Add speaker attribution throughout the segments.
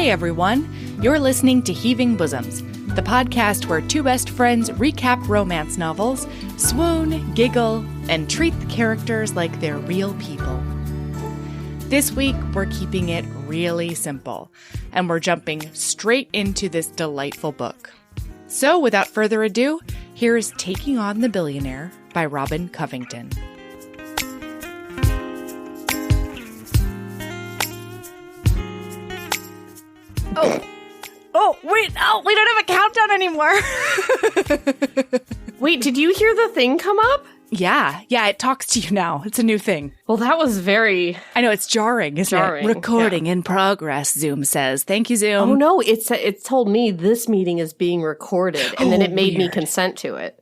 Speaker 1: Hey everyone, you're listening to Heaving Bosoms, the podcast where two best friends recap romance novels, swoon, giggle, and treat the characters like they're real people. This week, we're keeping it really simple, and we're jumping straight into this delightful book. So without further ado, here's Taking On The Billionaire by Robin Covington. Wait, we don't have a countdown anymore.
Speaker 2: Wait, did you hear the thing come up?
Speaker 1: Yeah, it talks to you now. It's a new thing.
Speaker 2: Well, that was very...
Speaker 1: I know, it's jarring, isn't it? Recording in progress, Zoom says. Thank you, Zoom.
Speaker 2: Oh, no, it told me this meeting is being recorded, and then it made me consent to it.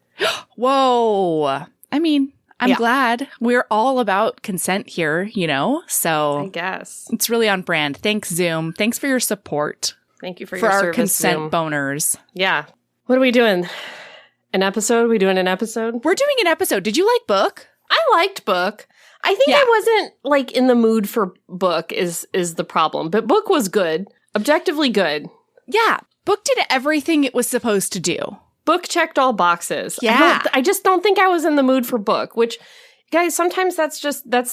Speaker 1: Whoa. I mean, I'm glad. We're all about consent here, you know? So
Speaker 2: I guess.
Speaker 1: It's really on brand. Thanks, Zoom. Thanks for your support.
Speaker 2: Thank you for your service,
Speaker 1: our consent
Speaker 2: Zoom.
Speaker 1: Boners.
Speaker 2: Yeah. What are we doing? An episode? We doing an episode?
Speaker 1: We're doing an episode. Did you like Book?
Speaker 2: I liked Book. I think I wasn't, like, in the mood for Book is the problem. But Book was good. Objectively good.
Speaker 1: Yeah. Book did everything it was supposed to do.
Speaker 2: Book checked all boxes.
Speaker 1: Yeah.
Speaker 2: I just don't think I was in the mood for Book, which, guys, sometimes that's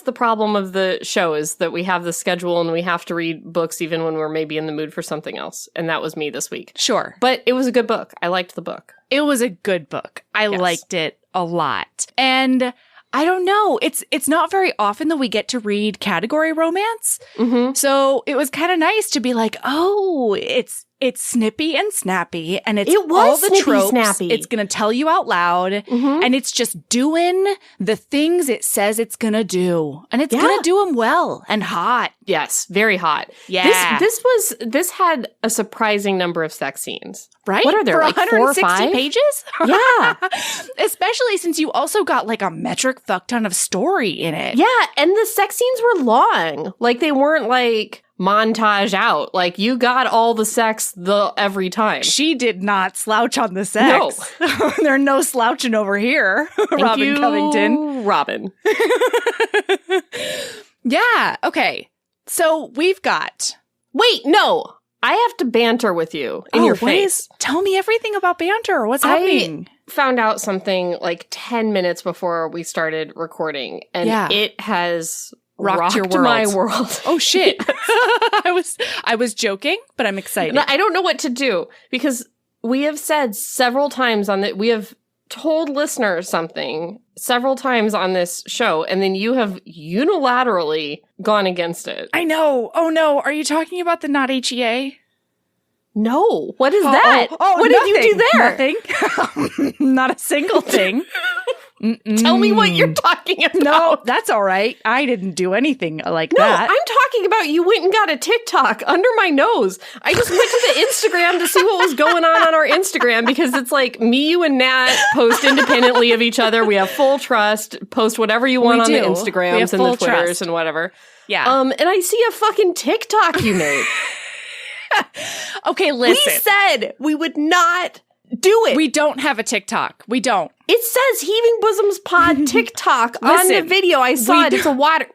Speaker 2: the problem of the show is that we have the schedule and we have to read books even when we're maybe in the mood for something else. And that was me this week.
Speaker 1: Sure.
Speaker 2: But it was a good book. I liked the book.
Speaker 1: It was a good book. I liked it a lot. And I don't know. It's not very often that we get to read category romance.
Speaker 2: Mm-hmm.
Speaker 1: So it was kind of nice to be like, oh, it's snippy and snappy, and it's all the tropes.
Speaker 2: Snappy.
Speaker 1: It's going to tell you out loud, and it's just doing the things it says it's going to do. And it's going to do them well and hot.
Speaker 2: Yes, very hot.
Speaker 1: Yeah.
Speaker 2: This had a surprising number of sex scenes.
Speaker 1: Right?
Speaker 2: What are there,
Speaker 1: for
Speaker 2: like 4 or 5?
Speaker 1: pages?
Speaker 2: Yeah.
Speaker 1: Especially since you also got like a metric fuck ton of story in it.
Speaker 2: Yeah, and the sex scenes were long. Like, they weren't like montage out. Like, you got all the sex every time.
Speaker 1: She did not slouch on the sex. No. There's no slouching over here, Robin Covington.
Speaker 2: Robin.
Speaker 1: Yeah, okay. So we've got...
Speaker 2: Wait, no! I have to banter with you in your face.
Speaker 1: Tell me everything about banter. What's happening?
Speaker 2: I found out something like 10 minutes before we started recording, and it has rocked
Speaker 1: your world.
Speaker 2: My world.
Speaker 1: Oh, shit. I was joking, but I'm excited.
Speaker 2: I don't know what to do, because we have said several times we have told listeners something several times on this show, and then you have unilaterally gone against it.
Speaker 1: I know. Oh, no. Are you talking about the not HEA?
Speaker 2: No. What is that? What
Speaker 1: nothing.
Speaker 2: did you do there?
Speaker 1: Nothing. Not a single thing.
Speaker 2: Tell me what you're talking about.
Speaker 1: No, that's all right. I didn't do anything like that.
Speaker 2: No, I'm talking about you went and got a TikTok under my nose. I just went to the Instagram to see what was going on our Instagram, because it's like me, you, and Nat post independently of each other. We have full trust. Post whatever you want on the Instagrams and the Twitters and whatever.
Speaker 1: Yeah.
Speaker 2: And I see a fucking TikTok you made.
Speaker 1: Okay, listen.
Speaker 2: We said we would not do it.
Speaker 1: We don't have a TikTok. We don't.
Speaker 2: It says Heaving Bosoms Pod TikTok on the video. I saw it. It's a water.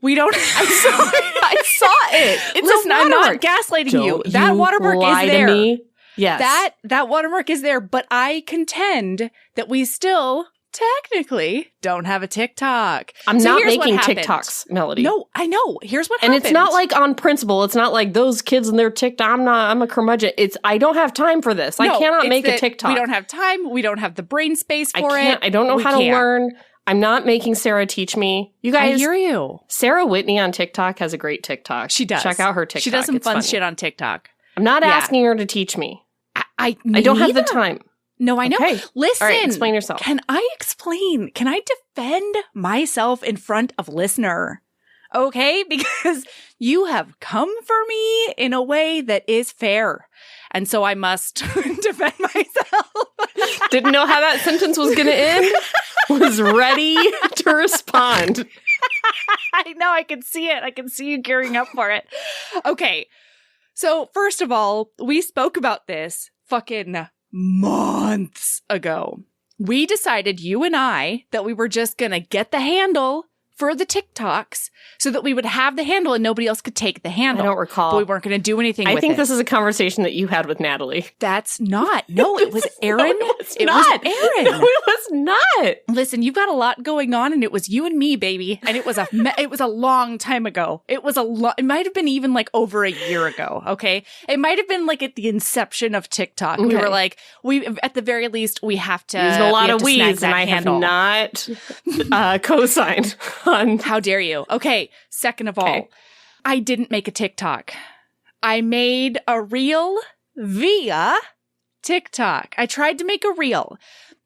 Speaker 1: We don't.
Speaker 2: I saw it. It's
Speaker 1: Listen,
Speaker 2: a
Speaker 1: I'm not
Speaker 2: watermark.
Speaker 1: gaslighting you. That watermark is there.
Speaker 2: To me. Yes.
Speaker 1: That watermark is there, but I contend that we still technically don't have a TikTok.
Speaker 2: I'm not making TikToks, Melody.
Speaker 1: No, I know. Here's what happened.
Speaker 2: And it's not like on principle. It's not like those kids and their TikTok. I'm a curmudgeon. I don't have time for this. I cannot make a TikTok.
Speaker 1: We don't have time. We don't have the brain space for it.
Speaker 2: I don't know how to learn. I'm not making Sarah teach me. You guys.
Speaker 1: I hear you.
Speaker 2: Sarah Whitney on TikTok has a great TikTok.
Speaker 1: She does.
Speaker 2: Check out her TikTok.
Speaker 1: She does some fun
Speaker 2: funny.
Speaker 1: shit on TikTok.
Speaker 2: I'm not asking her to teach me.
Speaker 1: I
Speaker 2: don't have the time.
Speaker 1: No, I know.
Speaker 2: Okay.
Speaker 1: Listen.
Speaker 2: All right, explain yourself.
Speaker 1: Can I explain? Can I defend myself in front of listener? Okay? Because you have come for me in a way that is fair. And so I must defend myself.
Speaker 2: Didn't know how that sentence was going to end. Was ready to respond.
Speaker 1: I know. I can see it. I can see you gearing up for it. Okay. So first of all, we spoke about this fucking months ago. We decided, you and I, that we were just going to get the handle for the TikToks so that we would have the handle and nobody else could take the handle.
Speaker 2: I don't recall.
Speaker 1: But we weren't going to do anything with it.
Speaker 2: I think this is a conversation that you had with Natalie.
Speaker 1: That's not. No, it was Aaron.
Speaker 2: It was Aaron.
Speaker 1: No,
Speaker 2: it was not.
Speaker 1: Listen, you've got a lot going on, and it was you and me, baby. And it was a long time ago. It might have been even like over a year ago. Okay, it might have been like at the inception of TikTok. Okay. We were like, at the very least, we have to.
Speaker 2: Used a lot of weeds, and I have not co-signed on.
Speaker 1: How dare you? Okay. Second of all, I didn't make a TikTok. I made a reel via TikTok. I tried to make a reel.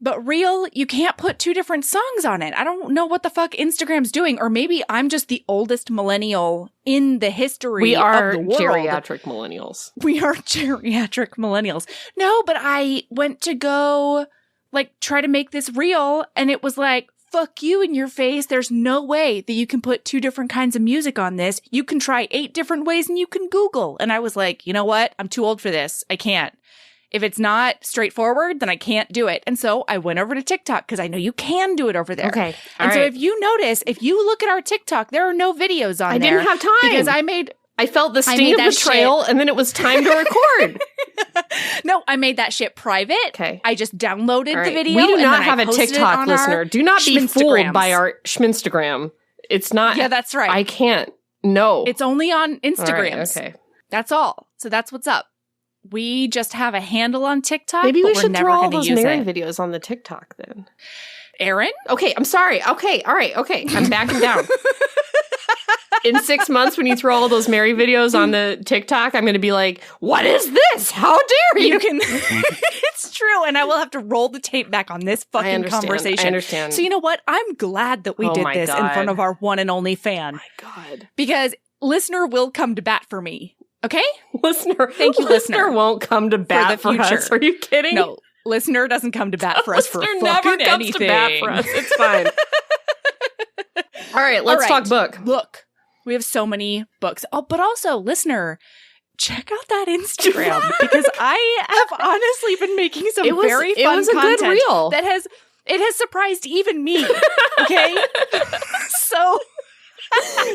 Speaker 1: But reel, you can't put two different songs on it. I don't know what the fuck Instagram's doing. Or maybe I'm just the oldest millennial in the history of the world.
Speaker 2: We are geriatric millennials.
Speaker 1: We are geriatric millennials. No, but I went to go, like, try to make this reel, and it was like, fuck you in your face. There's no way that you can put two different kinds of music on this. You can try 8 different ways, and you can Google. And I was like, you know what? I'm too old for this. I can't. If it's not straightforward, then I can't do it. And so I went over to TikTok because I know you can do it over there.
Speaker 2: Okay.
Speaker 1: And so if you notice, if you look at our TikTok, there are no videos on there.
Speaker 2: I didn't have time.
Speaker 1: Because
Speaker 2: I felt the sting of betrayal, and then it was time to record.
Speaker 1: No, I made that shit private.
Speaker 2: Okay.
Speaker 1: I just downloaded the video.
Speaker 2: We do not have a TikTok listener. Do not be fooled by our Schminstagram. It's not.
Speaker 1: Yeah, that's right.
Speaker 2: I can't. No.
Speaker 1: It's only on Instagrams.
Speaker 2: Okay.
Speaker 1: That's all. So that's what's up. We just have a handle on TikTok.
Speaker 2: Maybe we should
Speaker 1: never
Speaker 2: throw all those Mary videos on the TikTok then.
Speaker 1: Aaron?
Speaker 2: Okay, I'm sorry. Okay, all right. Okay, I'm backing down. In 6 months, when you throw all those Mary videos on the TikTok, I'm going to be like, what is this? How dare you?
Speaker 1: It's true. And I will have to roll the tape back on this fucking conversation.
Speaker 2: I understand.
Speaker 1: So you know what? I'm glad that we did this in front of our one and only fan.
Speaker 2: Oh my God.
Speaker 1: Because listener will come to bat for me. Okay?
Speaker 2: Thank you, listener won't come to bat for us. Are you kidding?
Speaker 1: No, listener doesn't come to bat for us for fucking
Speaker 2: never comes
Speaker 1: anything.
Speaker 2: To bat for us. It's fine. All right, let's talk book.
Speaker 1: Look, we have so many books. Oh, but also, listener, check out that Instagram because I have honestly been making some very fun content.
Speaker 2: Good reel.
Speaker 1: It has surprised even me. Okay, so.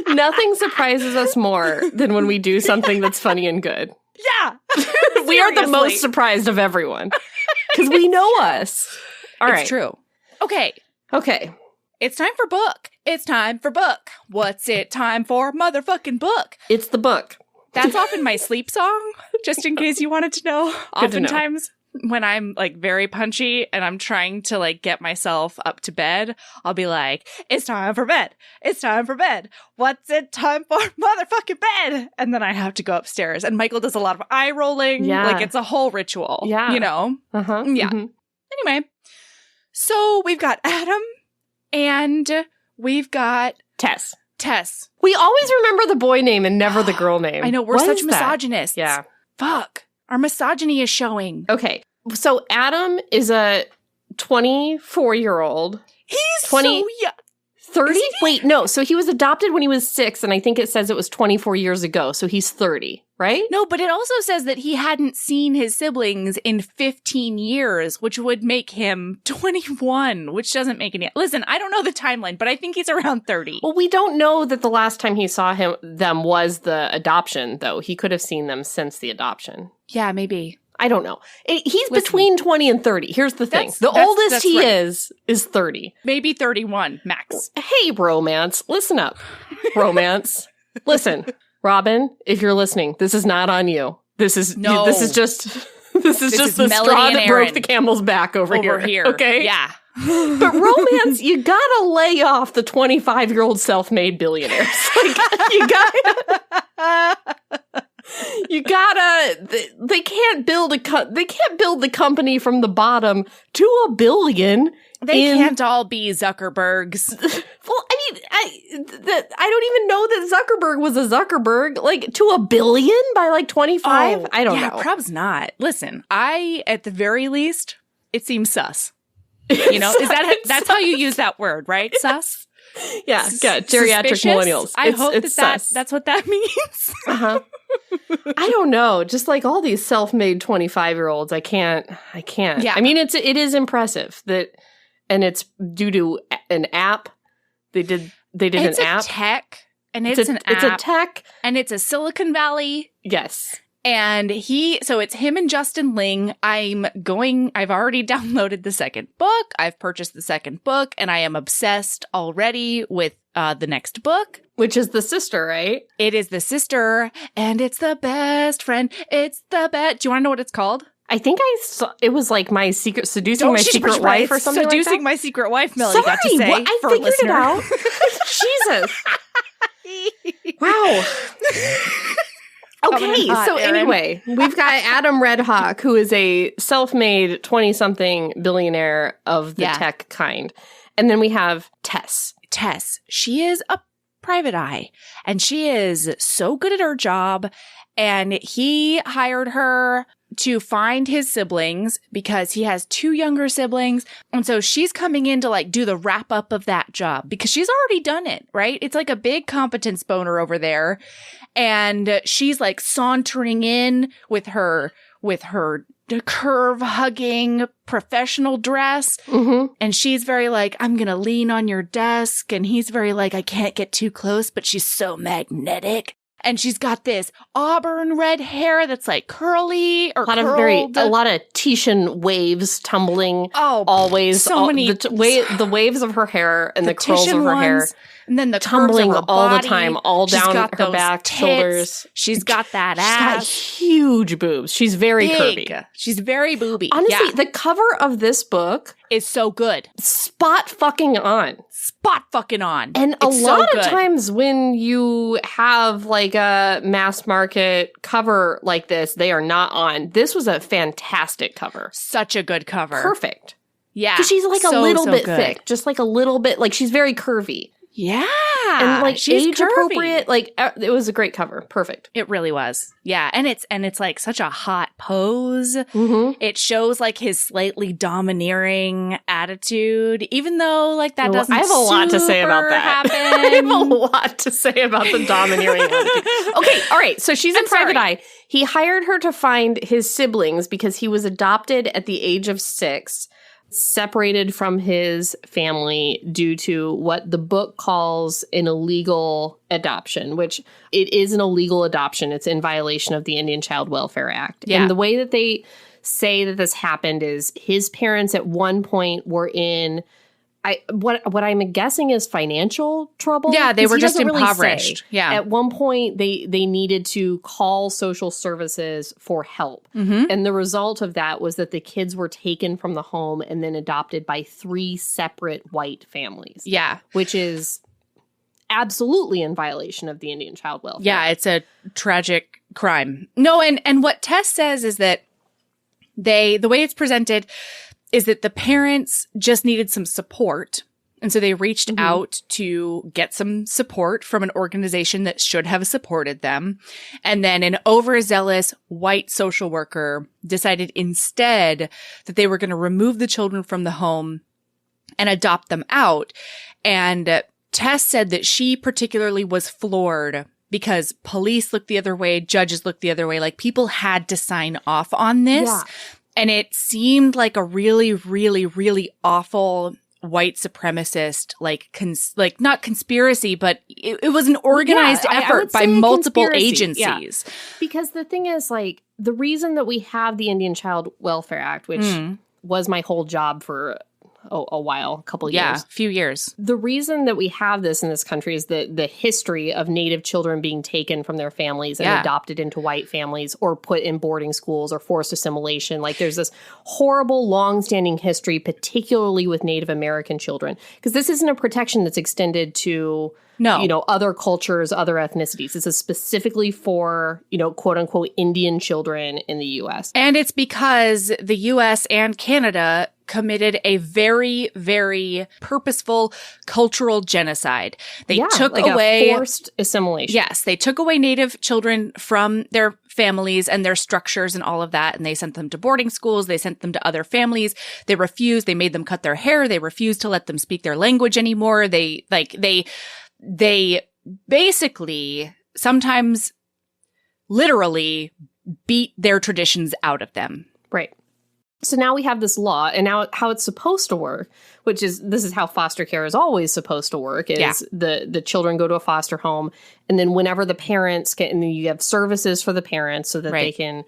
Speaker 2: Nothing surprises us more than when we do something that's funny and good.
Speaker 1: Yeah.
Speaker 2: We are the most surprised of everyone. Because we know us. All right.
Speaker 1: It's true. Okay. It's time for book. It's time for book. What's it time for? Motherfucking book.
Speaker 2: It's the book.
Speaker 1: That's often my sleep song, just in case you wanted to know.
Speaker 2: Good to know.
Speaker 1: Oftentimes, when I'm like very punchy and I'm trying to like get myself up to bed, I'll be like, it's time for bed. It's time for bed. What's it time for? Motherfucking bed. And then I have to go upstairs. And Michael does a lot of eye rolling.
Speaker 2: Yeah.
Speaker 1: Like it's a whole ritual.
Speaker 2: Yeah.
Speaker 1: You know?
Speaker 2: Uh-huh.
Speaker 1: Yeah.
Speaker 2: Mm-hmm.
Speaker 1: Anyway, so we've got Adam and we've got
Speaker 2: Tess.
Speaker 1: We
Speaker 2: always remember the boy name and never the girl name.
Speaker 1: I know. We're such misogynists.
Speaker 2: Yeah.
Speaker 1: Fuck. Our misogyny is showing.
Speaker 2: Okay. So Adam is a 24-year-old.
Speaker 1: He's 20, so young.
Speaker 2: 30? Wait, no. So he was adopted when he was 6, and I think it says it was 24 years ago. So he's 30, right?
Speaker 1: No, but it also says that he hadn't seen his siblings in 15 years, which would make him 21, which doesn't make any... Listen, I don't know the timeline, but I think he's around 30.
Speaker 2: Well, we don't know that the last time he saw them was the adoption, though. He could have seen them since the adoption.
Speaker 1: Yeah, maybe.
Speaker 2: I don't know. He's between 20 and 30. Here's the thing. The oldest he is 30.
Speaker 1: Maybe 31, max.
Speaker 2: Hey, romance. Listen up. Romance. Listen, Robin, if you're listening, this is not on you. This is just the straw that broke the camel's back over here. Okay?
Speaker 1: Yeah.
Speaker 2: But romance, you gotta lay off the 25-year-old self-made billionaires. You gotta. They can't build the company from the bottom to $1 billion.
Speaker 1: They can't all be Zuckerbergs.
Speaker 2: Well, I mean, I don't even know that Zuckerberg was a Zuckerberg. Like, to $1 billion by like 25?
Speaker 1: Oh,
Speaker 2: I don't know.
Speaker 1: Yeah, probably not. Listen, at the very least, it seems sus. You know, that's how you use that word, right? Sus?
Speaker 2: Yeah, geriatric
Speaker 1: suspicious?
Speaker 2: millennials.
Speaker 1: I hope that's what that means.
Speaker 2: Uh-huh. I don't know. Just like all these self-made 25-year-olds, I can't. Yeah. I mean, it is impressive that, and it's due to an app. They did They did
Speaker 1: it's
Speaker 2: an app.
Speaker 1: It's a tech, and it's an app.
Speaker 2: It's a tech.
Speaker 1: And it's a Silicon Valley.
Speaker 2: Yes.
Speaker 1: And so it's him and Justin Ling. I've already downloaded the second book. I've purchased the second book, and I am obsessed already with the next book.
Speaker 2: Which is the sister, right?
Speaker 1: It is the sister, and it's the best friend. It's the best. Do you want to know what it's called?
Speaker 2: I think I saw, it was like seducing my secret wife or something
Speaker 1: seducing
Speaker 2: like that.
Speaker 1: my secret wife, Melody got to say.
Speaker 2: I
Speaker 1: for
Speaker 2: figured
Speaker 1: listener.
Speaker 2: it out. Jesus. Wow. Okay, so anyway, we've got Adam Redhawk, who is a self-made 20-something billionaire of the tech kind. And then we have Tess.
Speaker 1: She is a private eye, and she is so good at her job. And he hired her to find his siblings because he has 2 younger siblings. And so she's coming in to like do the wrap up of that job because she's already done it, right? It's like a big competence boner over there. And she's like sauntering in with her curve hugging professional dress.
Speaker 2: Mm-hmm.
Speaker 1: And she's very like, I'm going to lean on your desk. And he's very like, I can't get too close, but she's so magnetic. And she's got this auburn red hair that's like curly or curled.
Speaker 2: A lot of Titian waves tumbling.
Speaker 1: Oh,
Speaker 2: always.
Speaker 1: So many.
Speaker 2: The waves of her hair and the curls of her hair.
Speaker 1: And then the
Speaker 2: tumbling
Speaker 1: curves of her
Speaker 2: all
Speaker 1: body.
Speaker 2: the time, all down her back,
Speaker 1: tits.
Speaker 2: shoulders.
Speaker 1: She's got that ass.
Speaker 2: She's got huge boobs. She's very curvy.
Speaker 1: She's very booby.
Speaker 2: Honestly, the cover of this book
Speaker 1: is so good.
Speaker 2: Spot fucking on.
Speaker 1: It's
Speaker 2: And a lot of times when you have like a mass market cover like this, they are not on. This was a fantastic cover.
Speaker 1: Such a good cover.
Speaker 2: Perfect.
Speaker 1: Yeah.
Speaker 2: Because she's like a little bit thick. Just like a little bit. Like she's very curvy.
Speaker 1: Yeah.
Speaker 2: And like
Speaker 1: she's
Speaker 2: age
Speaker 1: curvy.
Speaker 2: appropriate. Like it was a great cover. Perfect.
Speaker 1: It really was. Yeah. And it's like such a hot pose.
Speaker 2: Mm-hmm.
Speaker 1: It shows like his slightly domineering attitude, even though like that doesn't
Speaker 2: I have a lot to say about that.
Speaker 1: Happen.
Speaker 2: I have a lot to say about the domineering attitude. Okay. All right. So she's a private eye. He hired her to find his siblings because he was adopted at the age of 6. Separated from his family due to what the book calls an illegal adoption, which it is an illegal adoption. It's in violation of the Indian Child Welfare Act.
Speaker 1: Yeah.
Speaker 2: And the way that they say that this happened is his parents at one point were in what I'm guessing is financial trouble.
Speaker 1: Yeah, they were just impoverished.
Speaker 2: Really At one point, they needed to call social services for help.
Speaker 1: Mm-hmm.
Speaker 2: And the result of that was that the kids were taken from the home and then adopted by 3 separate white families.
Speaker 1: Yeah.
Speaker 2: Which is absolutely in violation of the Indian Child Welfare.
Speaker 1: Yeah, it's a tragic crime. No, and what Tess says is that the way it's presented is that the parents just needed some support. And so they reached out to get some support from an organization that should have supported them. And then an overzealous white social worker decided instead that they were going to remove the children from the home and adopt them out. And Tess said that she particularly was floored because police looked the other way, judges looked the other way. Like people had to sign off on this.
Speaker 2: Yeah.
Speaker 1: And it seemed like a really, really, really awful white supremacist, like not conspiracy, but it was an organized effort by multiple agencies.
Speaker 2: Yeah. Because the thing is, like, the reason that we have the Indian Child Welfare Act, which was my whole job for a while, a couple years.
Speaker 1: Yeah, a few years.
Speaker 2: The reason that we have this in this country is the history of Native children being taken from their families and adopted into white families or put in boarding schools or forced assimilation. Like there's this horrible, long-standing history, particularly with Native American children. Because this isn't a protection that's extended to other cultures, other ethnicities. This is specifically for, quote unquote, Indian children in the U.S.
Speaker 1: And it's because the U.S. and Canada committed a very, very purposeful cultural genocide. They took away
Speaker 2: forced assimilation.
Speaker 1: Yes, they took away Native children from their families and their structures and all of that, and they sent them to boarding schools. They sent them to other families. They refused. They made them cut their hair. They refused to let them speak their language anymore. They basically sometimes literally beat their traditions out of them.
Speaker 2: Right. So now we have this law, and now how it's supposed to work, this is how foster care is always supposed to work, is the children go to a foster home, and then whenever the parents and then you have services for the parents so that they can,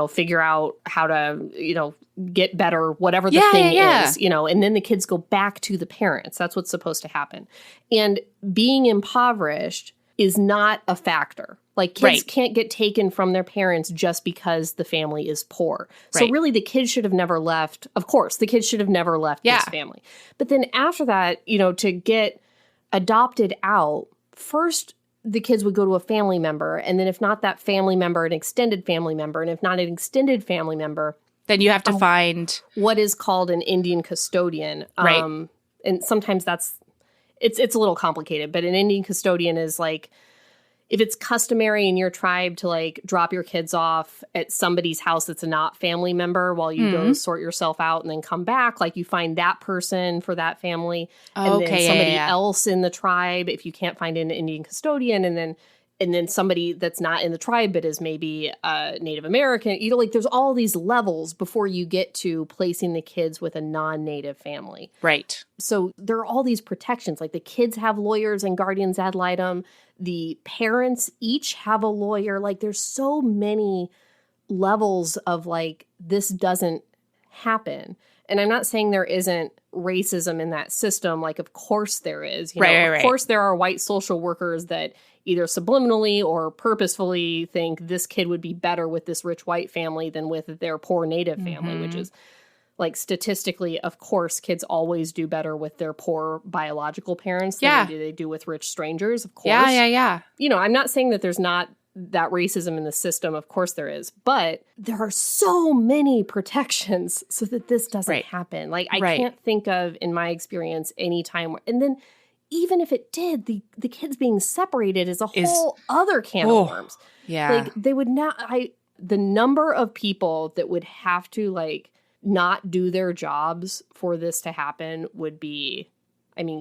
Speaker 2: figure out how to, get better, whatever the thing is, and then the kids go back to the parents. That's what's supposed to happen. And being impoverished is not a factor. Like, kids can't get taken from their parents just because the family is poor. So really, the kids should have never left. Of course, the kids should have never left this family. But then after that, to get adopted out, first the kids would go to a family member. And then if not that family member, an extended family member. And if not an extended family member,
Speaker 1: then you have to find
Speaker 2: what is called an Indian custodian. And sometimes it's a little complicated, but an Indian custodian is like, if it's customary in your tribe to like drop your kids off at somebody's house that's a not family member while you go sort yourself out and then come back, like you find that person for that family, and then somebody else in the tribe if you can't find an Indian custodian, and then somebody that's not in the tribe but is maybe Native American. Like there's all these levels before you get to placing the kids with a non-Native family.
Speaker 1: Right.
Speaker 2: So there are all these protections. Like the kids have lawyers and guardians ad litem. The parents each have a lawyer. Like there's so many levels of like, this doesn't happen. And I'm not saying there isn't racism in that system. Like, of course there is. Of course there are white social workers that either subliminally or purposefully think this kid would be better with this rich white family than with their poor Native family, which is like statistically, of course, kids always do better with their poor biological parents than they do with rich strangers, of course.
Speaker 1: Yeah.
Speaker 2: I'm not saying that there's not that racism in the system. Of course there is. But there are so many protections so that this doesn't happen. Like, I can't think of, in my experience, any time where, and then even if it did, the kids being separated is a whole other can of worms.
Speaker 1: Yeah.
Speaker 2: Like, they would not, the number of people that would have to, like, not do their jobs for this to happen would be,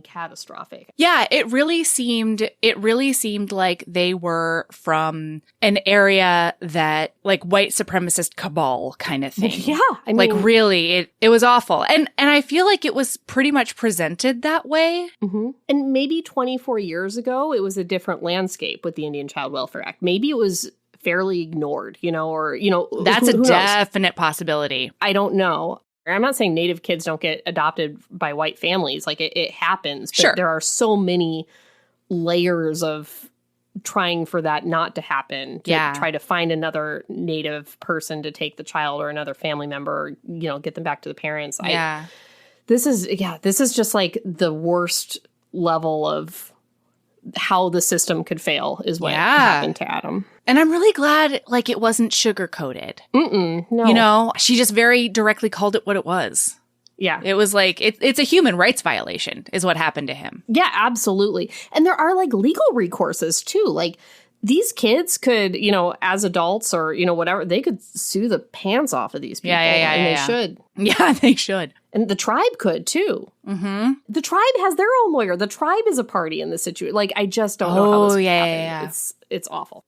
Speaker 2: catastrophic.
Speaker 1: Yeah, it really seemed like they were from an area that, like, white supremacist cabal kind of thing.
Speaker 2: Yeah.
Speaker 1: Like, really, it was awful. And I feel like it was pretty much presented that way.
Speaker 2: Mm-hmm. And maybe 24 years ago, it was a different landscape with the Indian Child Welfare Act. Maybe it was fairly ignored,
Speaker 1: That's
Speaker 2: who
Speaker 1: a definite possibility.
Speaker 2: I don't know. I'm not saying Native kids don't get adopted by white families. Like, it happens. But there are so many layers of trying for that not to happen. To try to find another Native person to take the child or another family member, get them back to the parents. This is just like the worst level of how the system could fail is what happened to Adam.
Speaker 1: And I'm really glad, like, it wasn't sugar-coated.
Speaker 2: No.
Speaker 1: She just very directly called it what it was.
Speaker 2: Yeah.
Speaker 1: It was like, it's a human rights violation is what happened to him.
Speaker 2: Yeah, absolutely. And there are, like, legal recourses, too. Like, these kids could, as adults or, whatever, they could sue the pants off of these people. And they should.
Speaker 1: Yeah, they should.
Speaker 2: And the tribe could, too.
Speaker 1: Mm-hmm.
Speaker 2: The tribe has their own lawyer. The tribe is a party in this situation. Like, I just don't know how this would happen. It's awful.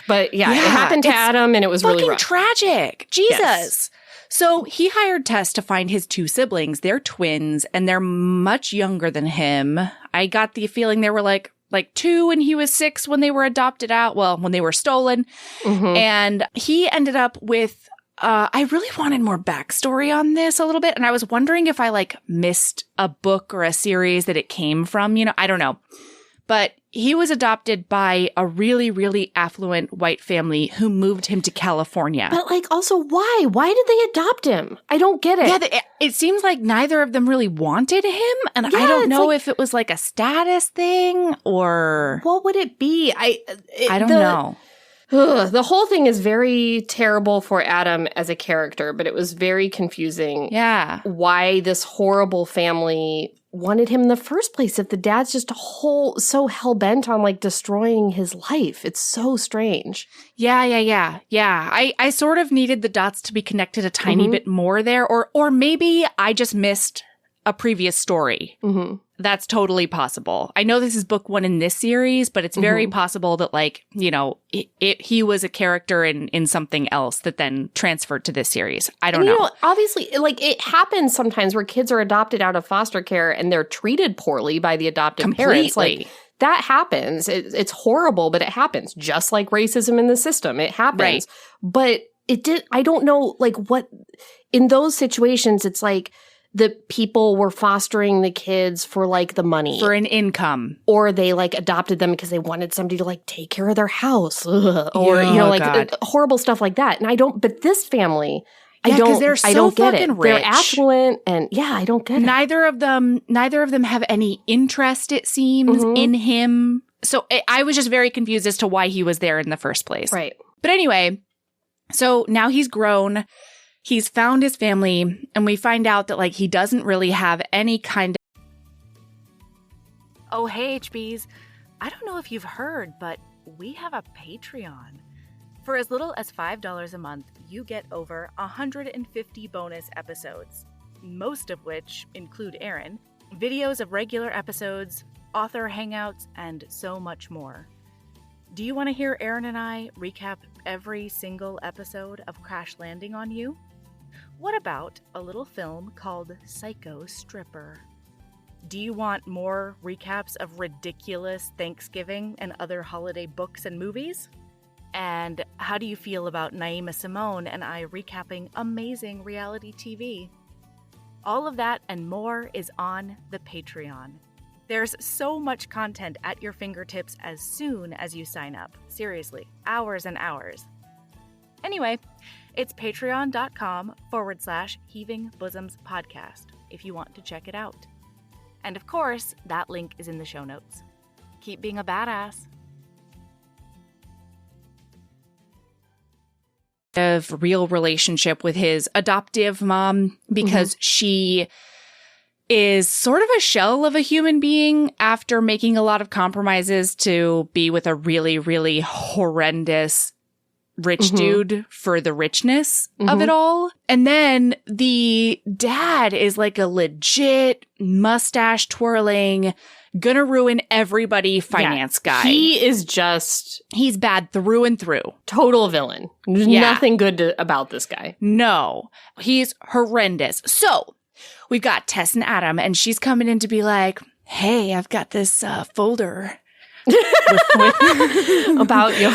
Speaker 2: But, it happened to Adam, and it was really rough.
Speaker 1: Tragic. Jesus.
Speaker 2: Yes.
Speaker 1: So he hired Tess to find his two siblings. They're twins, and they're much younger than him. I got the feeling they were like 2 and he was 6 when they were adopted out. Well, when they were stolen. Mm-hmm. And he ended up with, I really wanted more backstory on this a little bit. And I was wondering if I missed a book or a series that it came from, I don't know. But he was adopted by a really, really affluent white family who moved him to California.
Speaker 2: But also, why? Why did they adopt him? I don't get it.
Speaker 1: Yeah, it seems like neither of them really wanted him. And I don't know if it was like a status thing or...
Speaker 2: What would it be?
Speaker 1: I don't know.
Speaker 2: The whole thing is very terrible for Adam as a character, but it was very confusing.
Speaker 1: Yeah.
Speaker 2: Why this horrible family wanted him in the first place if the dad's just so hell-bent on destroying his life. It's so strange.
Speaker 1: Yeah. I sort of needed the dots to be connected a tiny bit more there, or maybe I just missed a previous story that's totally possible. I know this is book 1 in this series, but it's very possible that, like, you know, he was a character in something else that then transferred to this series. I don't know.
Speaker 2: Obviously, like, it happens sometimes where kids are adopted out of foster care and they're treated poorly by the adoptive parents. Like, that happens. It's horrible, but it happens. Just like racism in the system. It happens. Right. But I don't know, like, what, in those situations, it's like, the people were fostering the kids for, like, the money.
Speaker 1: For an income.
Speaker 2: Or they, like, adopted them because they wanted somebody to, like, take care of their house. Or, you know, like, horrible stuff like that. And but this family, I don't get it.
Speaker 1: Rich.
Speaker 2: They're affluent and, I don't get it.
Speaker 1: Neither of them have any interest, it seems, in him. So I was just very confused as to why he was there in the first place.
Speaker 2: Right.
Speaker 1: But anyway, so now he's grown. He's found his family, and we find out that, like, he doesn't really have any kind of... Oh, hey, HBs. I don't know if you've heard, but we have a Patreon. For as little as $5 a month, you get over 150 bonus episodes, most of which include Aaron, videos of regular episodes, author hangouts, and so much more. Do you want to hear Aaron and I recap every single episode of Crash Landing on You? What about a little film called Psycho Stripper? Do you want more recaps of ridiculous Thanksgiving and other holiday books and movies? And how do you feel about Naima Simone and I recapping amazing reality TV? All of that and more is on the Patreon. There's so much content at your fingertips as soon as you sign up. Seriously, hours and hours. Anyway, it's patreon.com/Heaving Bosoms Podcast if you want to check it out. And of course, that link is in the show notes. Keep being a badass. Of real relationship with his adoptive mom because she is sort of a shell of a human being after making a lot of compromises to be with a really, really horrendous rich dude for the richness of it all. And then the dad is like a legit mustache twirling, gonna ruin everybody finance guy.
Speaker 2: He is
Speaker 1: he's bad through and through.
Speaker 2: Total villain. There's nothing good about this guy.
Speaker 1: No, he's horrendous. So we've got Tess and Adam, and she's coming in to be like, hey, I've got this folder.
Speaker 2: About your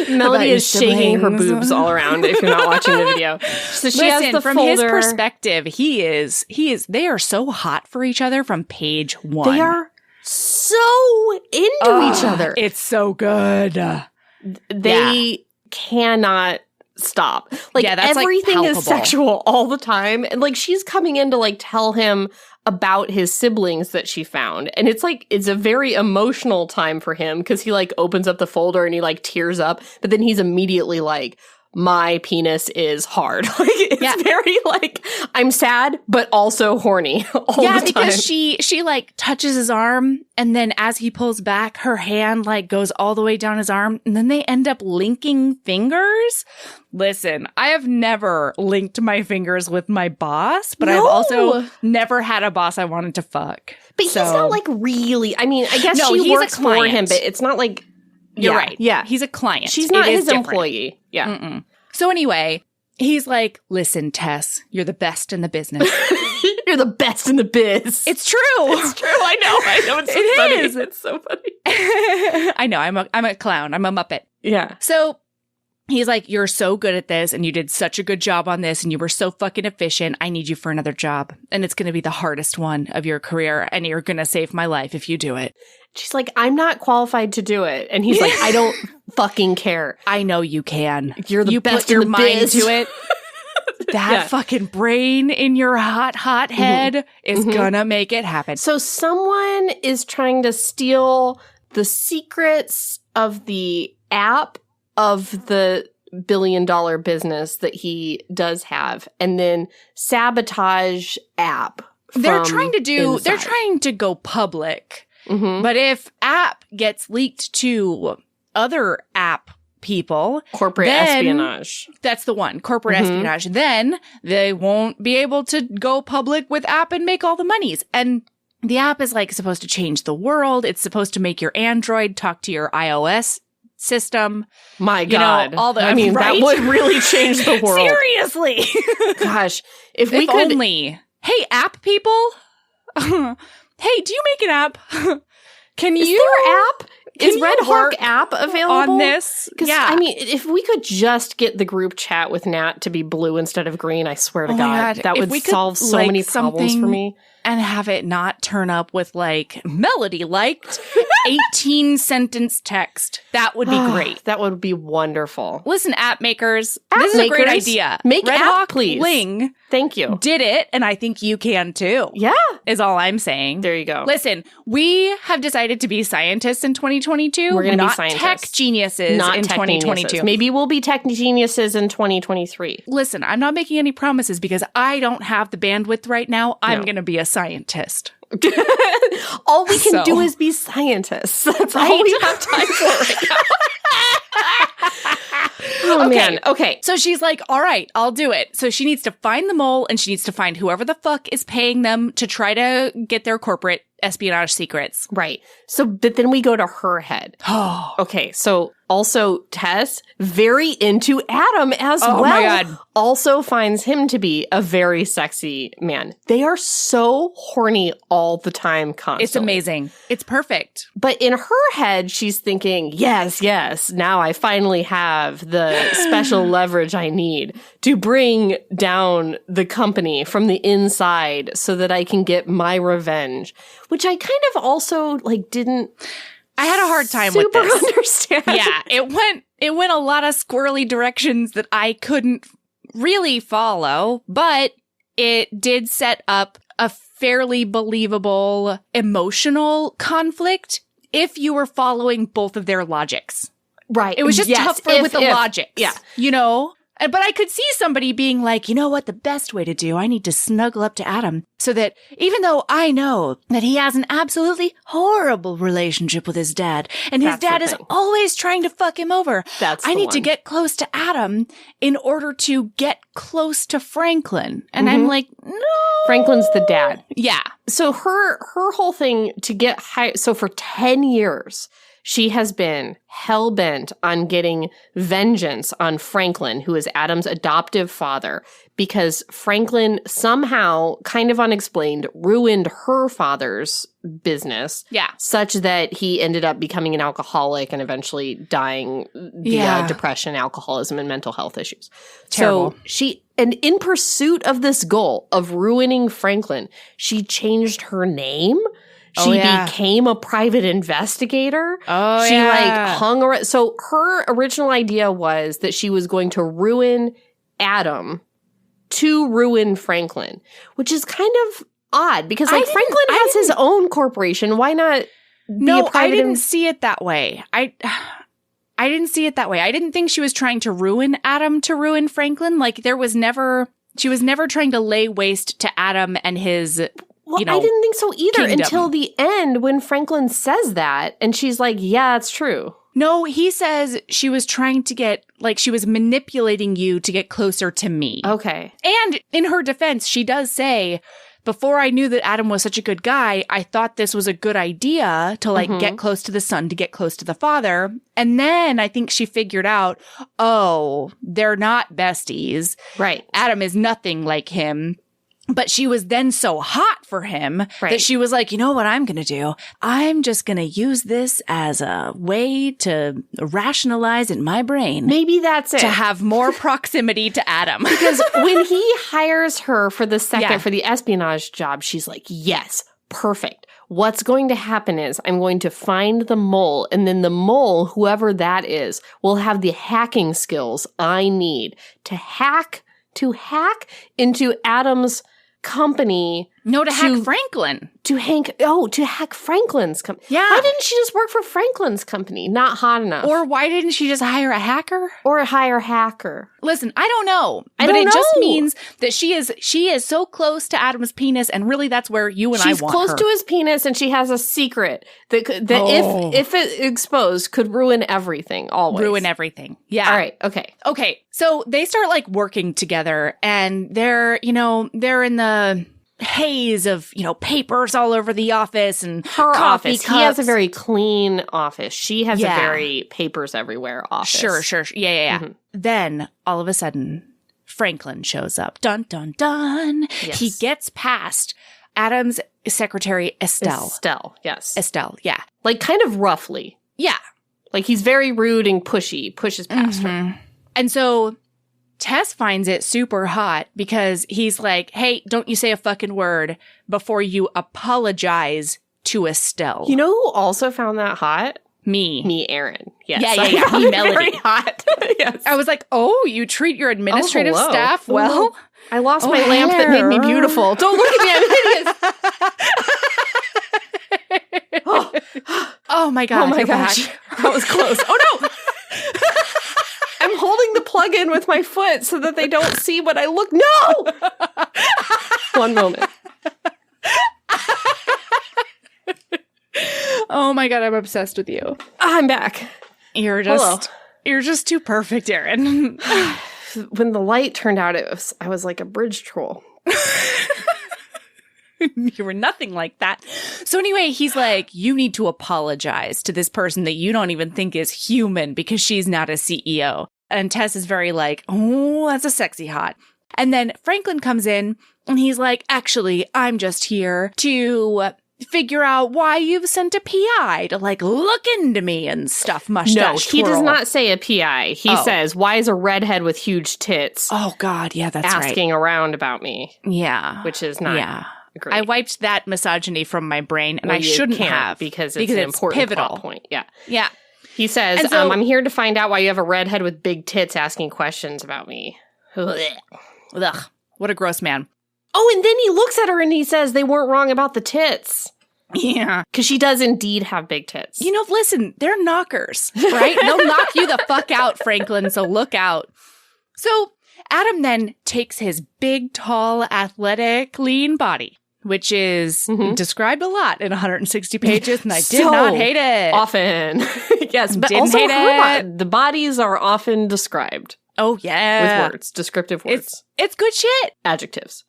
Speaker 2: Melody is shaking her boobs all around if you're not watching the video. So she has the
Speaker 1: from
Speaker 2: folder.
Speaker 1: His perspective, they are so hot for each other from page 1.
Speaker 2: They are so into each other.
Speaker 1: It's so good.
Speaker 2: They cannot stop. Like,
Speaker 1: that's
Speaker 2: everything
Speaker 1: like
Speaker 2: is sexual all the time. And like, she's coming in to like tell him about his siblings that she found. And it's like, it's a very emotional time for him because he like opens up the folder and he like tears up, but then he's immediately like, my penis is hard. Like, it's very like, I'm sad, but also horny all the time.
Speaker 1: Because she like touches his arm, and then as he pulls back, her hand like goes all the way down his arm, and then they end up linking fingers. Listen, I have never linked my fingers with my boss, but I've also never had a boss I wanted to fuck.
Speaker 2: But he's not like really, I mean, I guess she works for him, but it's not like,
Speaker 1: You're right.
Speaker 2: Yeah.
Speaker 1: He's a client.
Speaker 2: She's not his employee. Yeah.
Speaker 1: Mm-mm. So anyway, he's like, listen, Tess, you're the best in the business.
Speaker 2: You're the best in the biz.
Speaker 1: It's true.
Speaker 2: It's true. I know. It's so funny. It's so funny.
Speaker 1: I know. I'm a clown. I'm a Muppet.
Speaker 2: Yeah.
Speaker 1: So he's like, you're so good at this, and you did such a good job on this, and you were so fucking efficient. I need you for another job. And it's going to be the hardest one of your career, and you're going to save my life if you do it.
Speaker 2: She's like, I'm not qualified to do it. And he's like, I don't fucking care.
Speaker 1: I know you can.
Speaker 2: You're the best
Speaker 1: put your
Speaker 2: in the
Speaker 1: mind
Speaker 2: biz.
Speaker 1: to it. That fucking brain in your hot head is gonna make it happen.
Speaker 2: So someone is trying to steal the secrets of the app of the $1 billion business that he does have, and then sabotage app.
Speaker 1: They're trying to go public. But if app gets leaked to other app people,
Speaker 2: corporate espionage.
Speaker 1: That's the one. Corporate espionage. Then they won't be able to go public with app and make all the monies. And The app is like supposed to change the world. It's supposed to make your Android talk to your iOS system.
Speaker 2: My God.
Speaker 1: All the,
Speaker 2: I mean,
Speaker 1: right?
Speaker 2: that would really change the world.
Speaker 1: Seriously.
Speaker 2: Gosh. If we could
Speaker 1: only. Hey, app people. Hey, do you make an app? Can
Speaker 2: Is
Speaker 1: you?
Speaker 2: there app? Is Red Hawk
Speaker 1: work
Speaker 2: app available
Speaker 1: on this?
Speaker 2: Yeah. I mean, if we could just get the group chat with Nat to be blue instead of green, I swear to God, that would solve so many problems for me.
Speaker 1: And have it not turn up with like Melody liked 18 sentence text. That would be great.
Speaker 2: That would be wonderful.
Speaker 1: Listen, app makers, this is a great idea.
Speaker 2: Make
Speaker 1: Red
Speaker 2: app,
Speaker 1: Hawk
Speaker 2: please.
Speaker 1: Ling
Speaker 2: Thank you.
Speaker 1: did it, and I think you can too.
Speaker 2: Yeah.
Speaker 1: Is all I'm saying.
Speaker 2: There you go.
Speaker 1: Listen, we have decided to be scientists in 2022.
Speaker 2: We're going to be
Speaker 1: not
Speaker 2: scientists.
Speaker 1: tech geniuses
Speaker 2: Not
Speaker 1: in
Speaker 2: tech
Speaker 1: 2022.
Speaker 2: geniuses. Maybe we'll be tech geniuses in 2023.
Speaker 1: Listen, I'm not making any promises because I don't have the bandwidth right now. I'm going to be a scientist.
Speaker 2: All we can do is be scientists. That's all we have time for right now. Oh, man. Okay.
Speaker 1: So she's like, all right, I'll do it. So she needs to find the mole and she needs to find whoever the fuck is paying them to try to get their corporate espionage secrets.
Speaker 2: Right. So, but then we go to her head. Okay. So also Tess, very into Adam as well.
Speaker 1: Oh my God.
Speaker 2: Also finds him to be a very sexy man. They are so horny all the time constantly.
Speaker 1: It's amazing. It's perfect.
Speaker 2: But in her head, she's thinking, yes, now I finally have the special leverage I need to bring down the company from the inside so that I can get my revenge, which I kind of also didn't.
Speaker 1: I had a hard time with this.
Speaker 2: Understand.
Speaker 1: Yeah, it went a lot of squirrely directions that I couldn't really follow, but it did set up a fairly believable emotional conflict if you were following both of their logics.
Speaker 2: Right.
Speaker 1: It was just tougher with the logics.
Speaker 2: Yeah.
Speaker 1: You know? But I could see somebody being like, you know what, the best way to do, I need to snuggle up to Adam so that even though I know that he has an absolutely horrible relationship with his dad and his dad is always trying to fuck him over, I need to get close to Adam in order to get close to Franklin. And I'm like, no.
Speaker 2: Franklin's the dad.
Speaker 1: Yeah.
Speaker 2: So her whole thing to get high. So for 10 years, she has been hell-bent on getting vengeance on Franklin, who is Adam's adoptive father, because Franklin somehow, kind of unexplained, ruined her father's business.
Speaker 1: Yeah.
Speaker 2: Such that he ended up becoming an alcoholic and eventually dying via depression, alcoholism, and mental health issues.
Speaker 1: Terrible.
Speaker 2: So and in pursuit of this goal of ruining Franklin, she changed her name. She became a private investigator. She hung around. So her original idea was that she was going to ruin Adam to ruin Franklin, which is kind of odd because Franklin has his own corporation. Why not be a private
Speaker 1: I didn't see it that way. I didn't see it that way. I didn't think she was trying to ruin Adam to ruin Franklin. Like she was never trying to lay waste to Adam and his
Speaker 2: I didn't think so either until the end when Franklin says that. And she's like, yeah, it's true.
Speaker 1: No, he says she was trying to she was manipulating you to get closer to me.
Speaker 2: Okay.
Speaker 1: And in her defense, she does say, before I knew that Adam was such a good guy, I thought this was a good idea to get close to the son, to get close to the father. And then I think she figured out, oh, they're not besties.
Speaker 2: Right.
Speaker 1: Adam is nothing like him. But she was then so hot for him that she was like, you know what I'm going to do? I'm just going to use this as a way to rationalize in my brain.
Speaker 2: Maybe that's it.
Speaker 1: To have more proximity to Adam.
Speaker 2: Because when he hires her for the for the espionage job, she's like, yes, perfect. What's going to happen is I'm going to find the mole, and then the mole, whoever that is, will have the hacking skills I need to hack into Adam's company.
Speaker 1: No, to hack Franklin.
Speaker 2: To hack Franklin's company.
Speaker 1: Yeah.
Speaker 2: Why didn't she just work for Franklin's company? Not hot enough.
Speaker 1: Or why didn't she just hire a hacker?
Speaker 2: Or hire a hacker.
Speaker 1: Listen, I don't know. But it just means that she is so close to Adam's penis, and really that's where you and I want her.
Speaker 2: She's close to his penis, and she has a secret that if it exposed could ruin everything, always.
Speaker 1: Ruin everything. Yeah.
Speaker 2: All right. Okay.
Speaker 1: Okay. So they start working together, and they're in the haze of, papers all over the office and
Speaker 2: her
Speaker 1: coffee
Speaker 2: office.
Speaker 1: cups.
Speaker 2: He has a very clean office. She has a very papers everywhere office.
Speaker 1: Sure. Yeah. Mm-hmm. Then, all of a sudden, Franklin shows up. Dun, dun, dun.
Speaker 2: Yes.
Speaker 1: He gets past Adam's secretary, Estelle. Estelle, yeah.
Speaker 2: Like, kind of roughly.
Speaker 1: Yeah.
Speaker 2: Like, he's very rude and pushes past her.
Speaker 1: And so Tess finds it super hot because he's like, hey, don't you say a fucking word before you apologize to Estelle.
Speaker 2: You know who also found that hot?
Speaker 1: Me,
Speaker 2: Aaron. Yes.
Speaker 1: Yeah. Me, Melody.
Speaker 2: Very hot. Yes.
Speaker 1: I was like, oh, you treat your administrative staff well?
Speaker 2: I lost my lamp that made me beautiful. Don't look at me. I'm hideous.
Speaker 1: Oh my God.
Speaker 2: Oh my gosh. That was close. Oh no. I'm holding the plug in with my foot so that they don't see what I look. No. One moment.
Speaker 1: Oh my God, I'm obsessed with you.
Speaker 2: I'm back.
Speaker 1: You're just too perfect, Aaron.
Speaker 2: When the light turned out, I was like a bridge troll.
Speaker 1: You were nothing like that. So anyway, he's like, you need to apologize to this person that you don't even think is human because she's not a CEO. And Tess is very like, oh, that's a sexy hot. And then Franklin comes in and he's like, actually, I'm just here to figure out why you've sent a PI to like look into me and stuff. Mustache
Speaker 2: No, he
Speaker 1: twirl.
Speaker 2: does not say a PI. He says, why is a redhead with huge tits
Speaker 1: Oh God, yeah, that's
Speaker 2: asking around about me?
Speaker 1: Yeah.
Speaker 2: Which is not great.
Speaker 1: I wiped that misogyny from my brain and I shouldn't have
Speaker 2: because it's an important
Speaker 1: pivotal
Speaker 2: plot point. Yeah.
Speaker 1: Yeah.
Speaker 2: He says,
Speaker 1: so,
Speaker 2: I'm here to find out why you have a redhead with big tits asking questions about me.
Speaker 1: Ugh, what a gross man.
Speaker 2: Oh, and then he looks at her and he says they weren't wrong about the tits.
Speaker 1: Yeah.
Speaker 2: Because she does indeed have big tits.
Speaker 1: Listen, they're knockers, right? They'll knock you the fuck out, Franklin, so look out. So Adam then takes his big, tall, athletic, lean body, which is described a lot in 160 pages, and I did not hate it.
Speaker 2: Often. Yes, but
Speaker 1: Didn't
Speaker 2: also
Speaker 1: hate
Speaker 2: the bodies are often described.
Speaker 1: Oh, yeah.
Speaker 2: With words, descriptive words.
Speaker 1: It's good shit.
Speaker 2: Adjectives.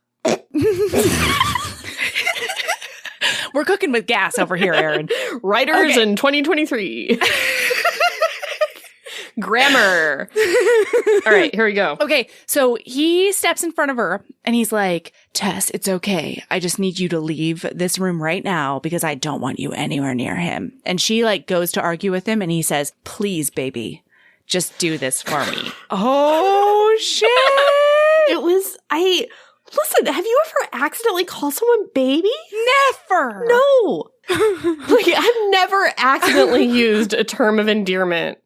Speaker 1: We're cooking with gas over here, Aaron.
Speaker 2: Writers in 2023. Grammar. All right, here we go.
Speaker 1: Okay, so he steps in front of her and he's like, Tess, it's okay. I just need you to leave this room right now because I don't want you anywhere near him. And she like goes to argue with him and he says, please, baby, just do this for me. Oh, shit.
Speaker 2: Listen, have you ever accidentally called someone baby?
Speaker 1: Never.
Speaker 2: No. I've never accidentally used a term of endearment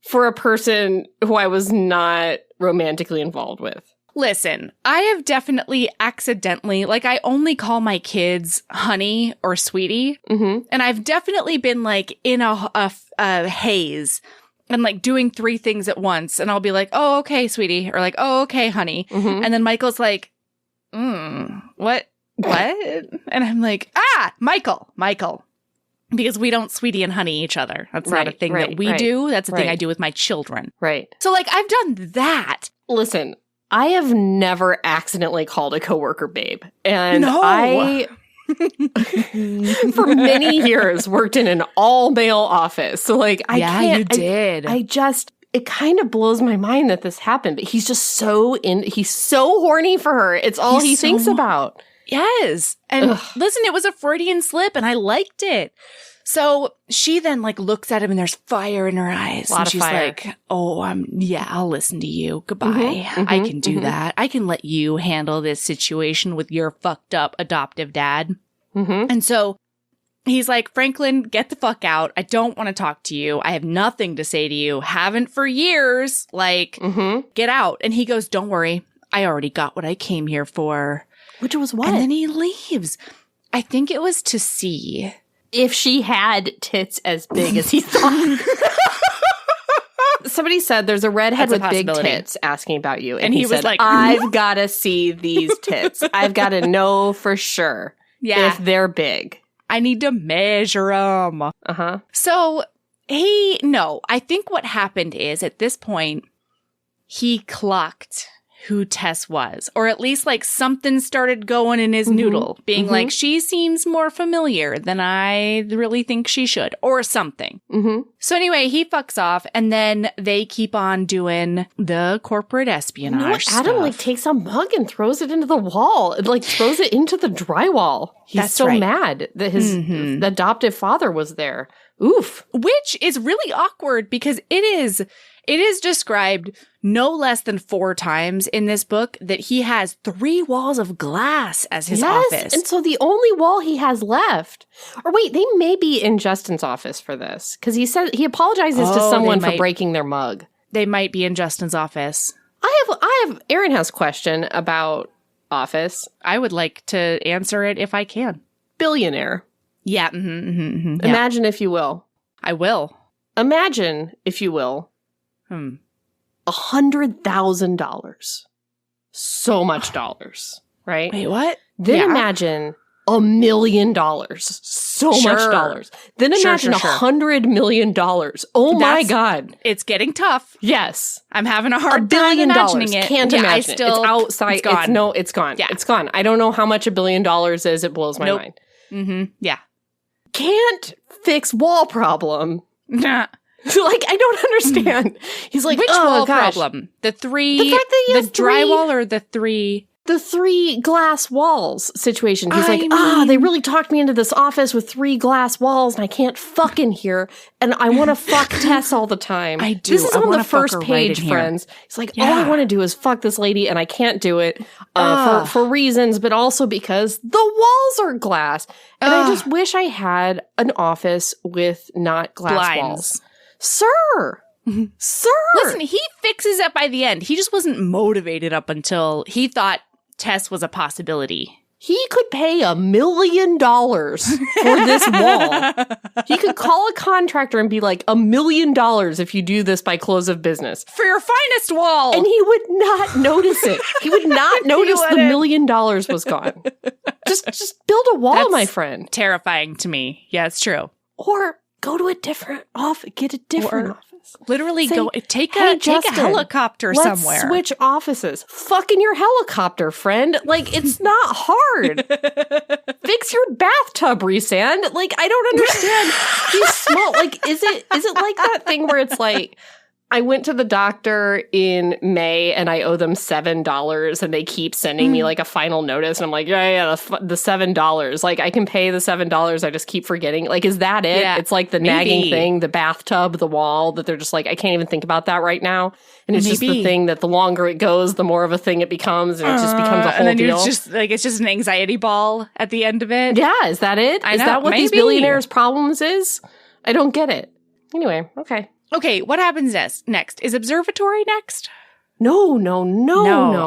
Speaker 2: for a person who I was not romantically involved with.
Speaker 1: Listen, I have definitely accidentally, I only call my kids honey or sweetie. Mm-hmm. And I've definitely been in a haze and doing three things at once. And I'll be like, oh, okay, sweetie. Or oh, okay, honey. Mm-hmm. And then Michael's like, what? And I'm like, Michael. Because we don't sweetie and honey each other. That's not a thing that we do. That's a thing I do with my children.
Speaker 2: Right.
Speaker 1: So I've done that.
Speaker 2: Listen, I have never accidentally called a coworker babe. And I, for many years, worked in an all-male office. So I can't.
Speaker 1: You did.
Speaker 2: It kind of blows my mind that this happened, but he's just he's so horny for her. It's all he thinks about.
Speaker 1: Yes. And listen, it was a Freudian slip and I liked it. So she then looks at him and there's fire in her eyes. And she's like, oh, I'll listen to you. Goodbye. I can do that. I can let you handle this situation with your fucked up adoptive dad. Mm-hmm. And so he's like, Franklin, get the fuck out. I don't want to talk to you. I have nothing to say to you. Haven't for years. Get out. And he goes, don't worry. I already got what I came here for.
Speaker 2: Which was what?
Speaker 1: And then he leaves. I think it was to see
Speaker 2: if she had tits as big as he thought. Somebody said there's a redhead with big tits asking about you. And he was like, I've got to see these tits. I've got to know for sure if they're big.
Speaker 1: I need to measure them. Uh-huh. So I think what happened is at this point, he clocked who Tess was, or at least like something started going in his noodle, being like, she seems more familiar than I really think she should, or something. So anyway, he fucks off, and then they keep on doing the corporate espionage stuff.
Speaker 2: Adam like takes a mug and throws it into the wall. It like throws it into the drywall. He's mad that his adoptive father was there. Oof.
Speaker 1: Which is really awkward because it is described no less than 4 times in this book that he has 3 walls of glass as his office.
Speaker 2: And so the only wall he has left, or wait, they may be in Justin's office for this, because he said he apologizes to someone for breaking their mug.
Speaker 1: They might be in Justin's office.
Speaker 2: Erin has a question about office.
Speaker 1: I would like to answer it if I can.
Speaker 2: Billionaire.
Speaker 1: Yeah.
Speaker 2: Imagine if you will.
Speaker 1: I will.
Speaker 2: Imagine, if you will, $100,000. So much dollars, right?
Speaker 1: Wait, what?
Speaker 2: Then imagine $1 million. So much dollars. Then imagine $100 million. Oh my God.
Speaker 1: It's getting tough.
Speaker 2: Yes.
Speaker 1: I'm having a hard
Speaker 2: $1 billion
Speaker 1: time imagining it.
Speaker 2: Can't imagine it. It's outside.
Speaker 1: It's gone.
Speaker 2: It's gone.
Speaker 1: Yeah.
Speaker 2: It's gone. I don't know how much $1 billion is. It blows my mind.
Speaker 1: Yeah.
Speaker 2: Can't fix wall problem.
Speaker 1: Nah.
Speaker 2: Like, I don't understand. He's like,
Speaker 1: which wall problem? The drywall or the 3?
Speaker 2: The 3 glass walls situation. He's they really talked me into this office with 3 glass walls and I can't fucking hear. And I want to fuck Tess all the time.
Speaker 1: I do.
Speaker 2: This is on the first page, friends. He's like, all I want to do is fuck this lady and I can't do it for reasons, but also because the walls are glass. And I just wish I had an office with not glass walls. Sir!
Speaker 1: Listen, he fixes it by the end. He just wasn't motivated up until he thought Tess was a possibility.
Speaker 2: He could pay $1 million for this wall. He could call a contractor and be like, $1 million if you do this by close of business.
Speaker 1: For your finest wall!
Speaker 2: And he would not notice it. He would not notice the $1 million was gone. Just build a wall, my friend.
Speaker 1: Terrifying to me. Yeah, it's true.
Speaker 2: Or go to a different office. Get a different office.
Speaker 1: Literally go take a helicopter somewhere.
Speaker 2: Let's switch offices. Fucking your helicopter, friend. Like, it's not hard. Fix your bathtub, Resand. Like, I don't understand. He's small. Like, is it like that thing where it's like, I went to the doctor in May and I owe them $7 and they keep sending me like a final notice. And I'm like, the $7. Like, I can pay the $7. I just keep forgetting. Like, is that it? Yeah, it's like the nagging thing, the bathtub, the wall, that they're just like, I can't even think about that right now. And it's just the thing that the longer it goes, the more of a thing it becomes. And it just becomes a whole deal.
Speaker 1: It's just an anxiety ball at the end of it.
Speaker 2: Yeah. Is that it? Is that what these billionaires' problems is? I don't get it. Anyway, okay.
Speaker 1: Okay, what happens next? Is Observatory next?
Speaker 2: No.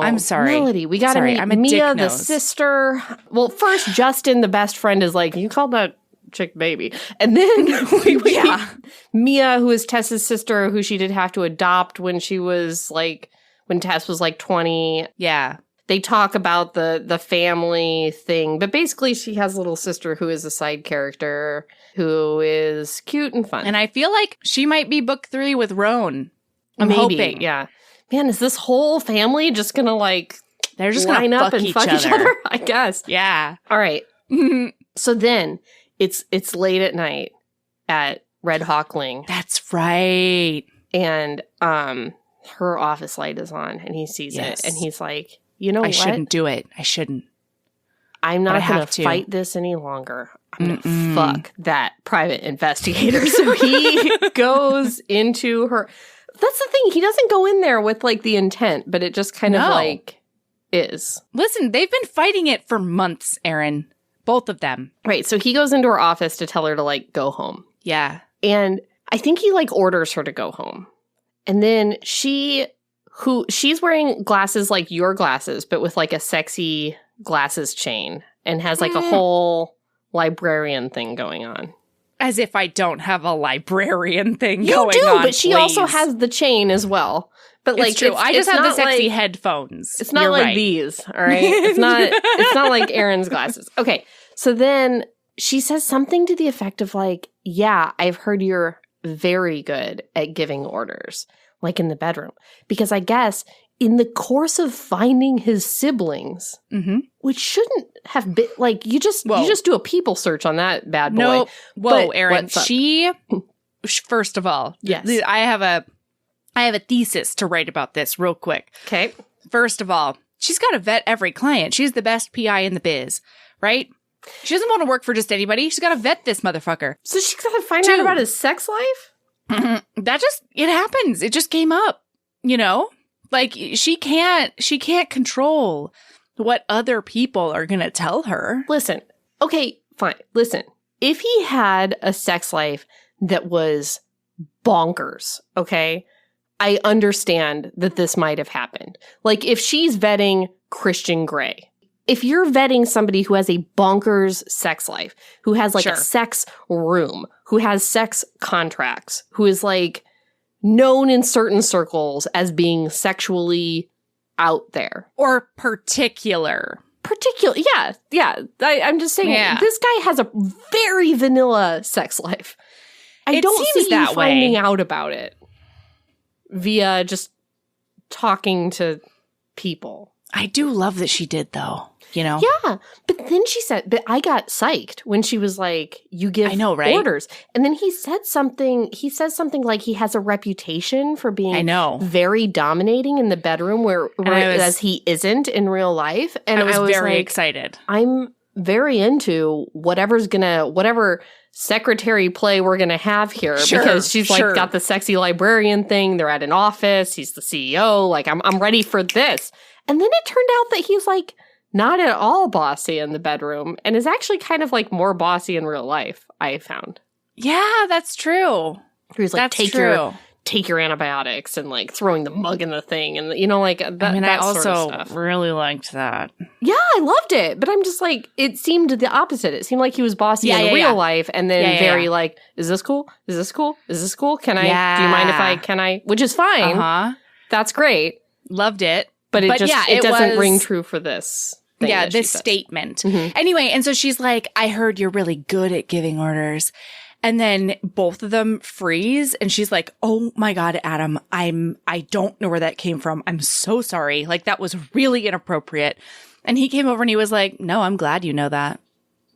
Speaker 1: I'm sorry.
Speaker 2: Melody, we got to meet Mia, the sister. Well, first, Justin, the best friend, is like, you called that chick baby. And then we meet Mia, who is Tess's sister, who she did have to adopt when she was like, when Tess was like 20.
Speaker 1: Yeah.
Speaker 2: They talk about the family thing, but basically she has a little sister who is a side character who is cute and fun.
Speaker 1: And I feel like she might be book 3 with Roan. I'm hoping.
Speaker 2: Yeah. Man, is this whole family just gonna like
Speaker 1: they're just
Speaker 2: line
Speaker 1: gonna
Speaker 2: up and fuck each other? I guess.
Speaker 1: Yeah.
Speaker 2: All right. So then it's late at night at Red Hawkling.
Speaker 1: That's right.
Speaker 2: And her office light is on and he sees it and he's like, you know what?
Speaker 1: I shouldn't do it. I shouldn't.
Speaker 2: I'm not going to fight this any longer. I'm going to fuck that private investigator. So he goes into her. That's the thing. He doesn't go in there with like the intent, but it just kind of like is.
Speaker 1: Listen, they've been fighting it for months, Erin. Both of them.
Speaker 2: Right. So he goes into her office to tell her to like go home.
Speaker 1: Yeah.
Speaker 2: And I think he like orders her to go home. And then she's wearing glasses like your glasses, but with like a sexy glasses chain and has like a whole librarian thing going on.
Speaker 1: As if I don't have a librarian thing going on.
Speaker 2: You do, but she also has the chain as well. But like,
Speaker 1: it's true. I just have the sexy headphones.
Speaker 2: It's not like these, all right? It's not like Erin's glasses. Okay, so then she says something to the effect of like, yeah, I've heard you're very good at giving orders. Like in the bedroom. Because I guess in the course of finding his siblings, which shouldn't have been like you just do a people search on that bad boy.
Speaker 1: No, whoa,
Speaker 2: But
Speaker 1: Erin. She first of all,
Speaker 2: yes,
Speaker 1: I have a thesis to write about this real quick.
Speaker 2: Okay.
Speaker 1: First of all, she's got to vet every client. She's the best PI in the biz, right? She doesn't want to work for just anybody. She's got to vet this motherfucker.
Speaker 2: So she's got to find out about his sex life?
Speaker 1: It happens. It just came up, you know? Like, she can't control what other people are going to tell her.
Speaker 2: Listen. Okay, fine. Listen. If he had a sex life that was bonkers, okay, I understand that this might have happened. Like, if she's vetting Christian Grey, if you're vetting somebody who has a bonkers sex life, who has like a sex room, who has sex contracts, who is like known in certain circles as being sexually out there.
Speaker 1: Or particular.
Speaker 2: Yeah. I'm just saying, this guy has a very vanilla sex life. I don't see you finding out about it via just talking to people.
Speaker 1: I do love that she did, though. You know?
Speaker 2: Yeah. But then she said, but I got psyched when she was like, you give orders. And then he said something, like he has a reputation for being very dominating in the bedroom whereas he isn't in real life. And I was
Speaker 1: very
Speaker 2: like,
Speaker 1: excited.
Speaker 2: I'm very into whatever secretary play we're going to have here because she's like got the sexy librarian thing. They're at an office. He's the CEO. Like I'm ready for this. And then it turned out that he's like, not at all bossy in the bedroom and is actually kind of like more bossy in real life, I found.
Speaker 1: Yeah, that's true.
Speaker 2: He's like, take your antibiotics and like throwing the mug in the thing. And, you know, like that,
Speaker 1: I also really liked that.
Speaker 2: Yeah, I loved it. But I'm just like, it seemed the opposite. It seemed like he was bossy in real life and then very like, is this cool? Is this cool? Is this cool? Can I, do you mind if I, which is fine. That's great.
Speaker 1: Loved it.
Speaker 2: But it doesn't ring true for this thing.
Speaker 1: Yeah, this statement. Anyway, and so she's like, I heard you're really good at giving orders. And then both of them freeze. And she's like, oh my God, Adam, I don't know where that came from. I'm so sorry. Like, that was really inappropriate. And he came over and he was like, no, I'm glad you know that.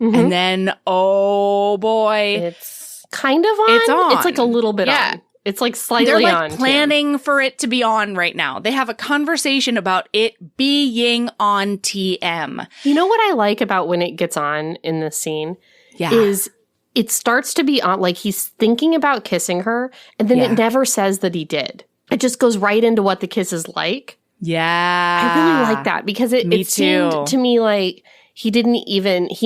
Speaker 1: And then, oh boy.
Speaker 2: It's kind of on.
Speaker 1: It's on.
Speaker 2: It's like a little bit on. It's like slightly on.
Speaker 1: They're like planning for it to be on right now. They have a conversation about it being on TM.
Speaker 2: You know what I like about when it gets on in this scene? Is it starts to be on, like he's thinking about kissing her, and then it never says that he did. It just goes right into what the kiss is like.
Speaker 1: Yeah.
Speaker 2: I really like that because it seemed to me like he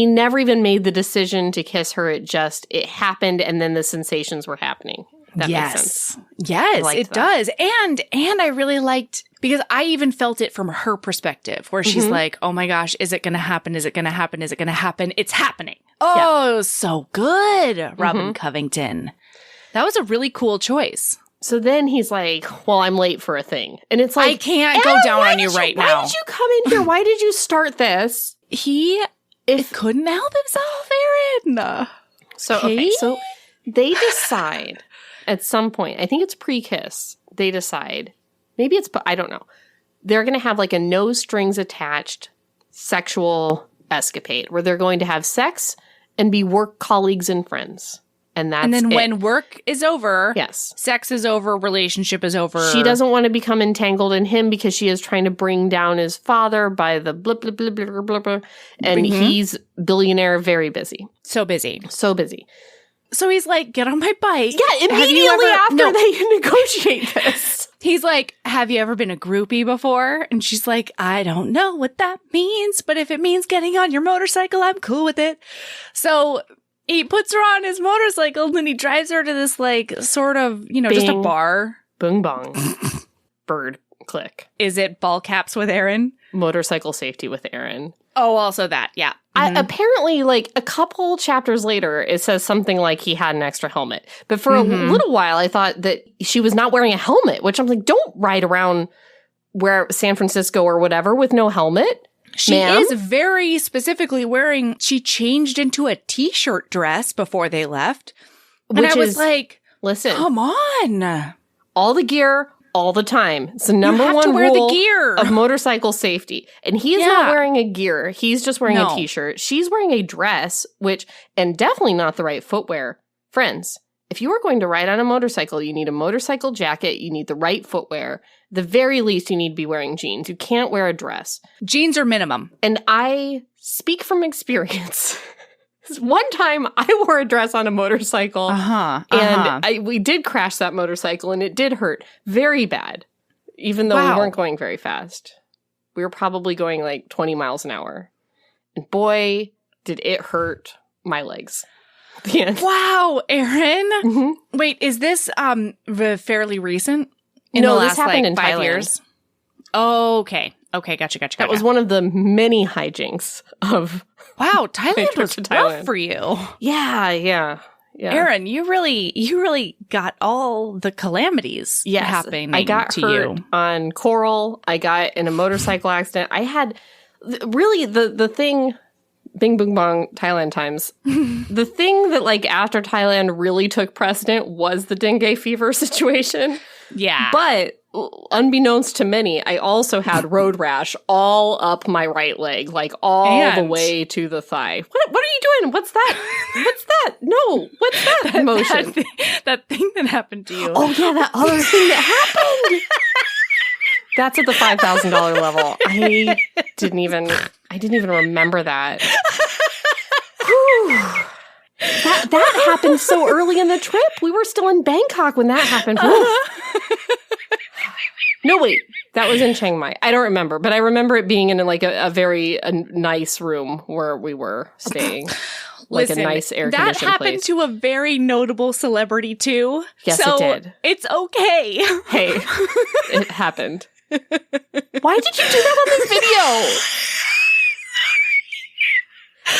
Speaker 2: never even made the decision to kiss her. It happened, and then the sensations were happening. That makes sense.
Speaker 1: Yes, it does. And I really liked, because I even felt it from her perspective, where she's like, oh my gosh, is it going to happen? Is it going to happen? Is it going to happen? It's happening. Oh, it was so good, Robin Covington. That was a really cool choice.
Speaker 2: So then he's like, well, I'm late for a thing. And it's like,
Speaker 1: I can't go down on you right now.
Speaker 2: Why did you come in here? Why did you start this?
Speaker 1: He couldn't help himself, Erin.
Speaker 2: So they decide at some point, I think it's pre-kiss, they decide, maybe it's, I don't know, they're going to have like a no strings attached sexual escapade where they're going to have sex and be work colleagues and friends. And then
Speaker 1: when work is over,
Speaker 2: yes,
Speaker 1: sex is over, relationship is over.
Speaker 2: She doesn't want to become entangled in him because she is trying to bring down his father by the blip, blip, blip, blip, blip, blip. And he's billionaire, very busy.
Speaker 1: So busy.
Speaker 2: So
Speaker 1: he's like, get on my bike.
Speaker 2: Yeah, immediately after they negotiate this.
Speaker 1: He's like, have you ever been a groupie before? And she's like, I don't know what that means, but if it means getting on your motorcycle, I'm cool with it. So he puts her on his motorcycle and then he drives her to this like sort of, Bing, just a bar.
Speaker 2: Boom bong. Bird click.
Speaker 1: Is it ball caps with Erin?
Speaker 2: Motorcycle safety with Erin.
Speaker 1: Oh, also that. Yeah.
Speaker 2: Apparently, like a couple chapters later, it says something like he had an extra helmet. But for a little while, I thought that she was not wearing a helmet, which I'm like, don't ride around where San Francisco or whatever with no helmet.
Speaker 1: She is very specifically she changed into a t-shirt dress before they left. And I was like, listen, come on.
Speaker 2: All the gear, all the time. It's the number
Speaker 1: You have
Speaker 2: one
Speaker 1: to wear the
Speaker 2: rule
Speaker 1: gear.
Speaker 2: of motorcycle safety. And he's not wearing a gear. He's just wearing a t-shirt. She's wearing a dress, and definitely not the right footwear. Friends, if you are going to ride on a motorcycle, you need a motorcycle jacket. You need the right footwear. The very least, you need to be wearing jeans. You can't wear a dress.
Speaker 1: Jeans are minimum.
Speaker 2: And I speak from experience. One time, I wore a dress on a motorcycle, and we did crash that motorcycle, and it did hurt very bad, even though we weren't going very fast. We were probably going like 20 miles an hour. And boy, did it hurt my legs. The end.
Speaker 1: Wow, Aaron.
Speaker 2: Mm-hmm.
Speaker 1: Wait, is this fairly recent?
Speaker 2: No,
Speaker 1: the
Speaker 2: this
Speaker 1: last,
Speaker 2: happened in
Speaker 1: 5
Speaker 2: Thailand.
Speaker 1: years? Oh, okay. Okay, gotcha.
Speaker 2: That was one of the many hijinks of...
Speaker 1: Wow, Thailand was
Speaker 2: to
Speaker 1: rough
Speaker 2: Thailand.
Speaker 1: for you.
Speaker 2: Yeah.
Speaker 1: Aaron, you really got all the calamities happening
Speaker 2: I got
Speaker 1: to
Speaker 2: hurt
Speaker 1: you.
Speaker 2: on Coral. I got in a motorcycle accident. I had really the thing, bing boom bong Thailand times. The thing that like after Thailand really took precedent was the dengue fever situation.
Speaker 1: Yeah.
Speaker 2: But unbeknownst to many, I also had road rash all up my right leg, like all the way to the thigh. What are you doing? What's that? What's that? No, what's that motion?
Speaker 1: That thing that happened to you.
Speaker 2: Oh yeah, that other thing that happened. That's at the $5,000 level. I didn't even remember that. Whew. That happened so early in the trip. We were still in Bangkok when that happened. No, wait. That was in Chiang Mai. I don't remember, but I remember it being in like a very nice room where we were staying. Like
Speaker 1: Listen,
Speaker 2: a nice air-conditioned place.
Speaker 1: That happened to a very notable celebrity too.
Speaker 2: Yes,
Speaker 1: so
Speaker 2: it did.
Speaker 1: It's okay.
Speaker 2: Hey, it happened. Why did you do that on this video?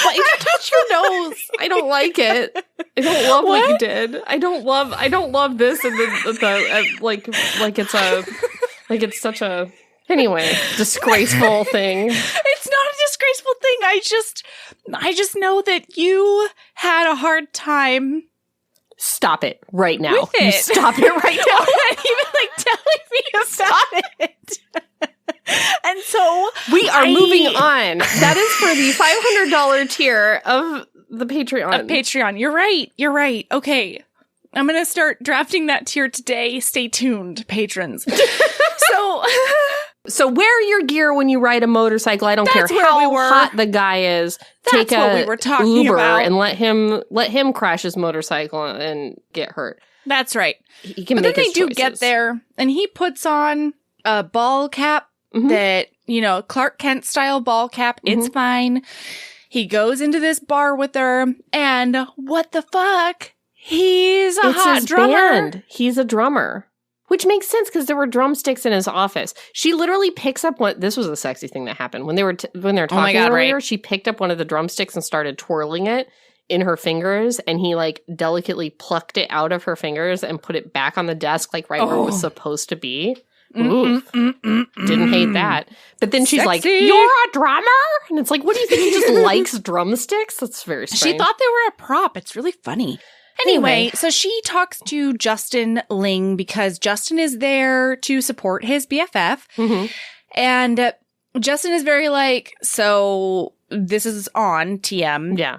Speaker 2: Why did you touch your nose? I don't like it. I don't love what you did. I don't love this and it's such a disgraceful thing.
Speaker 1: It's not a disgraceful thing. I just know that you had a hard time.
Speaker 2: Stop it right now.
Speaker 1: With it.
Speaker 2: You stop it right now.
Speaker 1: Not even like telling me to stop it. And so
Speaker 2: we are moving on. That is for the $500 tier of the Patreon.
Speaker 1: You're right. Okay. I'm going to start drafting that tier today. Stay tuned, patrons.
Speaker 2: So wear your gear when you ride a motorcycle. I don't care how hot the guy is.
Speaker 1: That's what we were talking
Speaker 2: Uber
Speaker 1: about.
Speaker 2: And let him crash his motorcycle and get hurt.
Speaker 1: That's right.
Speaker 2: He can
Speaker 1: but
Speaker 2: make
Speaker 1: then
Speaker 2: his
Speaker 1: they do
Speaker 2: choices.
Speaker 1: get there, and he puts on a ball cap that, Clark Kent style ball cap. It's fine. He goes into this bar with her, and what the fuck? He's a hot drummer.
Speaker 2: Band. He's a drummer. Which makes sense because there were drumsticks in his office. She literally picks up one. This was a sexy thing that happened when they were talking earlier. Right. She picked up one of the drumsticks and started twirling it in her fingers, and he like delicately plucked it out of her fingers and put it back on the desk, like where it was supposed to be. Oof. Didn't hate that. But then she's like, "You're a drummer?" And it's like, what do you think? He just likes drumsticks? That's very strange.
Speaker 1: She thought they were a prop. It's really funny. Anyway, so she talks to Justin Ling because Justin is there to support his BFF. And Justin is very like, so this is on TM.
Speaker 2: Yeah.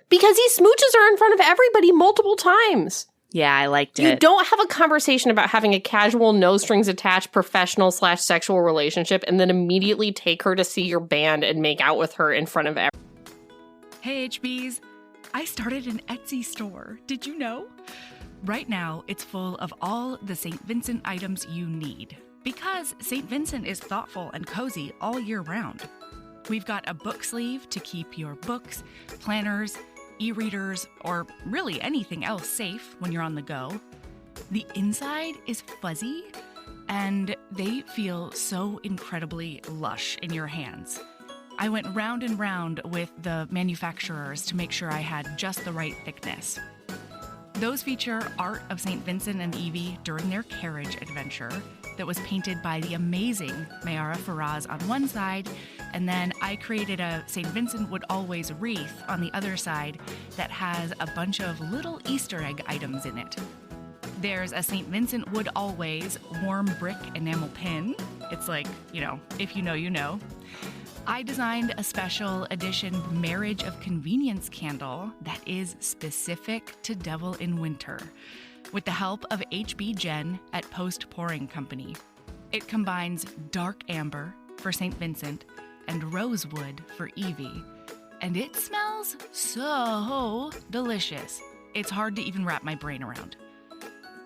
Speaker 2: Because he smooches her in front of everybody multiple times.
Speaker 1: Yeah, I liked it.
Speaker 2: You don't have a conversation about having a casual, no-strings-attached professional/sexual relationship and then immediately take her to see your band and make out with her in front of everyone.
Speaker 3: Hey, HBs. I started an Etsy store. Did you know? Right now, it's full of all the St. Vincent items you need. Because St. Vincent is thoughtful and cozy all year round. We've got a book sleeve to keep your books, planners, e-readers, or really anything else safe when you're on the go. The inside is fuzzy, and they feel so incredibly lush in your hands. I went round and round with the manufacturers to make sure I had just the right thickness. Those feature art of St. Vincent and Evie during their carriage adventure that was painted by the amazing Mayara Faraz on one side, and then I created a St. Vincent Would Always wreath on the other side that has a bunch of little Easter egg items in it. There's a St. Vincent Would Always warm brick enamel pin. It's like, if you know, you know. I designed a special edition Marriage of Convenience candle that is specific to Devil in Winter with the help of HB Jen at Post Pouring Company. It combines dark amber for St. Vincent and rosewood for Evie. And it smells so delicious. It's hard to even wrap my brain around.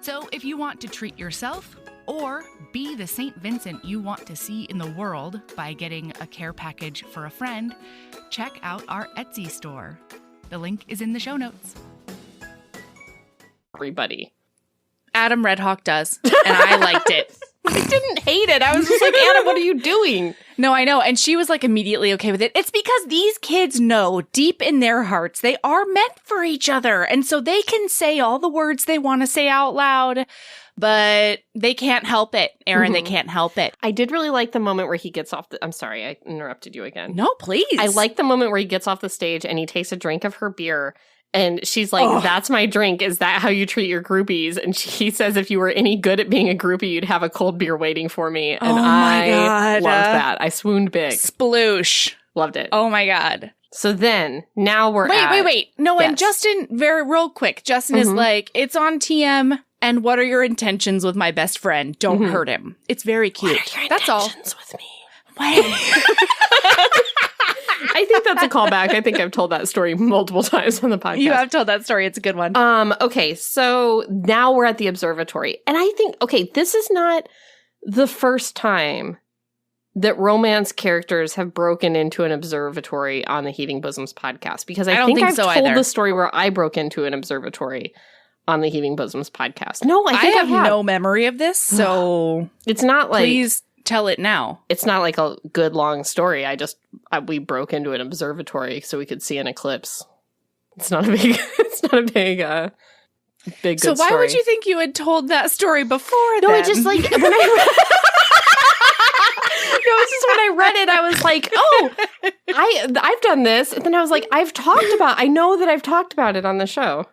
Speaker 3: So if you want to treat yourself or be the St. Vincent you want to see in the world by getting a care package for a friend, check out our Etsy store. The link is in the show notes.
Speaker 2: Everybody.
Speaker 1: Adam Redhawk does, and I liked it.
Speaker 2: I didn't hate it. I was just like, Anna, what are you doing?
Speaker 1: No, I know. And she was like immediately okay with it. It's because these kids know deep in their hearts they are meant for each other. And so they can say all the words they want to say out loud, but they can't help it. Aaron, they can't help it.
Speaker 2: I did really like the moment where he gets off I'm sorry, I interrupted you again.
Speaker 1: No, please.
Speaker 2: I like the moment where he gets off the stage and he takes a drink of her beer. And she's like, That's my drink. Is that how you treat your groupies? And he says, if you were any good at being a groupie, you'd have a cold beer waiting for me. And I loved that. I swooned big.
Speaker 1: Sploosh.
Speaker 2: Loved it.
Speaker 1: Oh my God.
Speaker 2: So then, now we're
Speaker 1: Wait. No,
Speaker 2: Yes.
Speaker 1: and Justin, real quick, Justin is like, it's on TM, and what are your intentions with my best friend? Don't hurt him. It's very cute.
Speaker 2: What are your
Speaker 1: That's all.
Speaker 2: intentions with me? I think that's a callback. I think I've told that story multiple times on the podcast.
Speaker 1: You have told that story. It's a good one.
Speaker 2: Okay, so now we're at the observatory. And I think, this is not the first time that romance characters have broken into an observatory on the Heaving Bosoms podcast. Because I think I've told the story where I broke into an observatory on the Heaving Bosoms podcast. No, I think I have
Speaker 1: no memory of this, so
Speaker 2: it's not like...
Speaker 1: Please tell it now.
Speaker 2: It's not like a good long story. We broke into an observatory so we could see an eclipse. It's not a big good
Speaker 1: So why
Speaker 2: story.
Speaker 1: would you think you had told that story before
Speaker 2: No,
Speaker 1: then?
Speaker 2: it's just like when it's just when I read it, I was like, I've done this. And then I was like, I know that I've talked about it on the show.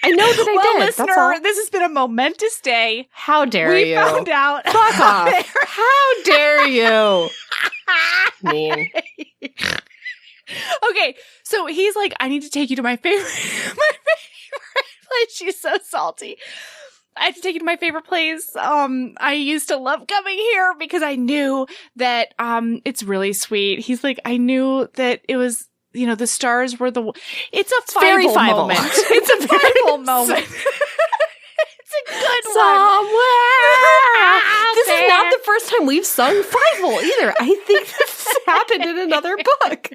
Speaker 2: I know that I did.
Speaker 1: Listener,
Speaker 2: that's all.
Speaker 1: This has been a momentous day.
Speaker 2: How dare you?
Speaker 1: We found out.
Speaker 2: Fuck off. How dare you? Mean.
Speaker 1: Okay, so he's like, I need to take you to my favorite place. She's so salty. I have to take you to my favorite place. I used to love coming here because I knew that it's really sweet. He's like, I knew that it was, the stars were it's a Fievel moment. It's a Fievel moment. It's a good
Speaker 2: Somewhere this is not the first time we've sung Fievel either. I think this has happened in another book.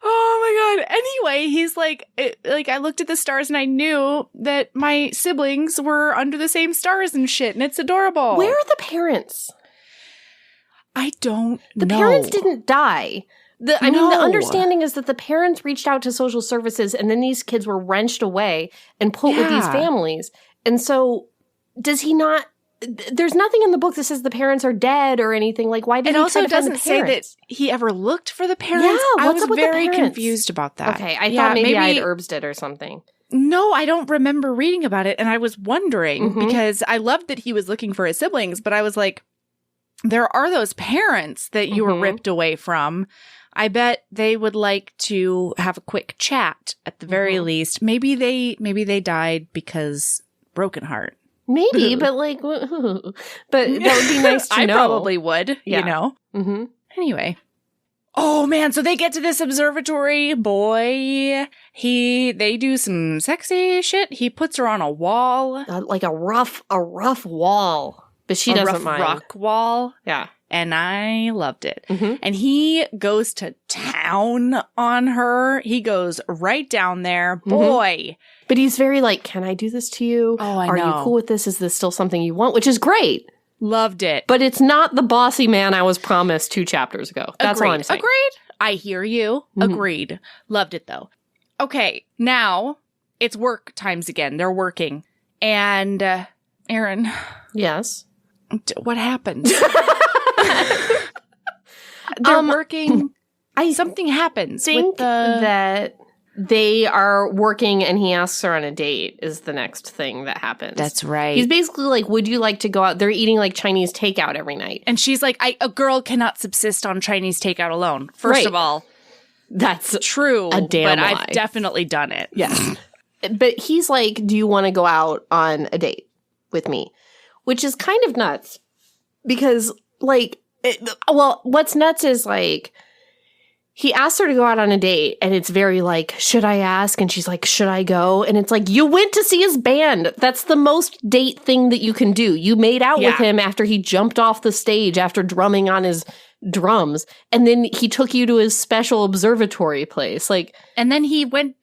Speaker 1: Oh my God. Anyway, he's like, I looked at the stars and I knew that my siblings were under the same stars and shit, and it's adorable.
Speaker 2: Where are the parents?
Speaker 1: I don't know.
Speaker 2: The parents didn't die. The understanding is that the parents reached out to social services and then these kids were wrenched away and put with these families. And so does he not... There's nothing in the book that says the parents are dead or anything. Like, why did he try to find the parents?
Speaker 1: It also doesn't say that he ever looked for the parents.
Speaker 2: Yeah, what's up with the
Speaker 1: very
Speaker 2: parents?
Speaker 1: confused about that.
Speaker 2: Okay, I thought maybe I had herbsed it or something.
Speaker 1: No, I don't remember reading about it. And I was wondering because I loved that he was looking for his siblings, but I was like, there are those parents that you were ripped away from. I bet they would like to have a quick chat at the very least. Maybe they died because broken heart.
Speaker 2: Maybe, but like, but that would be nice to know.
Speaker 1: I probably would, Anyway. Oh man, so they get to this observatory. Boy, they do some sexy shit. He puts her on a wall.
Speaker 2: Like a rough wall. But she doesn't mind.
Speaker 1: A rock wall.
Speaker 2: Yeah.
Speaker 1: And I loved it. And he goes to town on her. He goes right down there. Boy.
Speaker 2: But he's very like, can I do this to you?
Speaker 1: Oh, I know.
Speaker 2: Are you cool with this? Is this still something you want? Which is great.
Speaker 1: Loved it.
Speaker 2: But it's not the bossy man I was promised 2 chapters ago. That's all I'm saying.
Speaker 1: Agreed. I hear you. Agreed. Loved it, though. Okay, now it's work times again. They're working. And, Aaron.
Speaker 2: Yes?
Speaker 1: What happened? They're working. Something happens.
Speaker 2: Think that they are working and he asks her on a date is the next thing that happens.
Speaker 1: That's right.
Speaker 2: He's basically like, would you like to go out? They're eating like Chinese takeout every night.
Speaker 1: And she's like, a girl cannot subsist on Chinese takeout alone. First of all,
Speaker 2: that's
Speaker 1: true,
Speaker 2: a damn
Speaker 1: but
Speaker 2: lie.
Speaker 1: I've definitely done it.
Speaker 2: Yes. But he's like, do you want to go out on a date with me? Which is kind of nuts because like, what's nuts is like, he asks her to go out on a date, and it's very like, should I ask? And she's like, should I go? And it's like, you went to see his band. That's the most date thing that you can do. You made out with him after he jumped off the stage after drumming on his drums, and then he took you to his special observatory place. Like,
Speaker 1: and then he went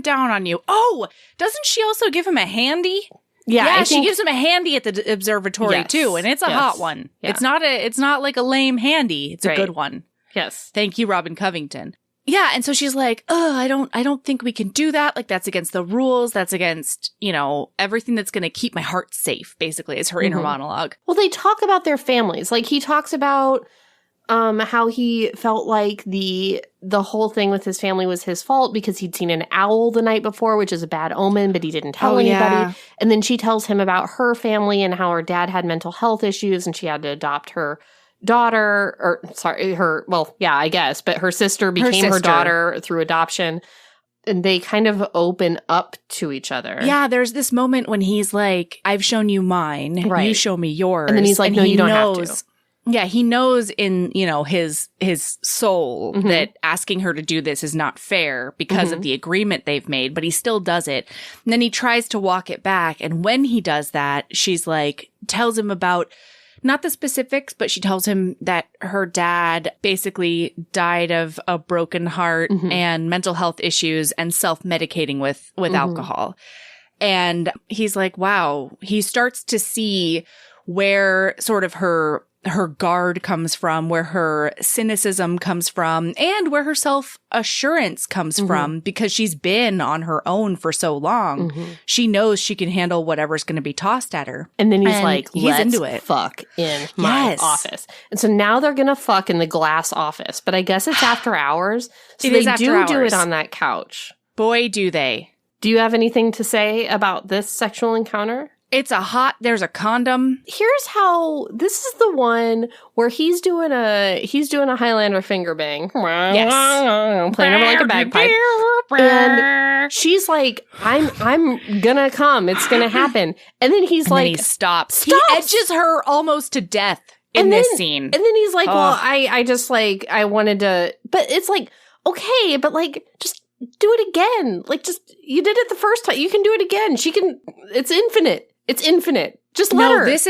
Speaker 1: down on you. Oh, doesn't she also give him a handy? Yeah, she gives him a handy at the observatory too, and it's a hot one. Yeah. It's not like a lame handy. It's a good one.
Speaker 2: Yes.
Speaker 1: Thank you, Robin Covington. Yeah, and so she's like, "Oh, I don't think we can do that. Like that's against the rules. That's against, everything that's going to keep my heart safe." Basically, is her inner monologue.
Speaker 2: Well, they talk about their families. Like he talks about how he felt like the whole thing with his family was his fault because he'd seen an owl the night before, which is a bad omen, but he didn't tell anybody. Yeah. And then she tells him about her family and how her dad had mental health issues and she had to adopt her daughter, I guess, but her sister became her daughter through adoption. And they kind of open up to each other.
Speaker 1: Yeah, there's this moment when he's like, I've shown you mine, you show me yours.
Speaker 2: And then he's like, no, you don't have to.
Speaker 1: Yeah, he knows in, his soul that asking her to do this is not fair because of the agreement they've made, but he still does it. And then he tries to walk it back. And when he does that, she's like, tells him about, not the specifics, but she tells him that her dad basically died of a broken heart and mental health issues and self-medicating with alcohol. And he's like, wow, he starts to see where sort of her guard comes from, where her cynicism comes from, and where her self-assurance comes from, because she's been on her own for so long. She knows she can handle whatever's going to be tossed at her.
Speaker 2: And then he's into it. Fuck in my office. And so now they're going to fuck in the glass office, but I guess it's after hours. So they do it on that couch.
Speaker 1: Boy, do they.
Speaker 2: Do you have anything to say about this sexual encounter?
Speaker 1: There's a condom.
Speaker 2: Here's how, this is the one where he's doing a Highlander finger bang.
Speaker 1: Yes.
Speaker 2: Playing over like a bagpipe. And she's like, I'm gonna come. It's gonna happen. And then he's like,
Speaker 1: he stops. He edges her almost to death in this scene.
Speaker 2: And then he's like, well, I just like, I wanted to, but it's like, okay, but like, just do it again. Like, just, you did it the first time. You can do it again. It's infinite. It's infinite. Just let her.
Speaker 1: This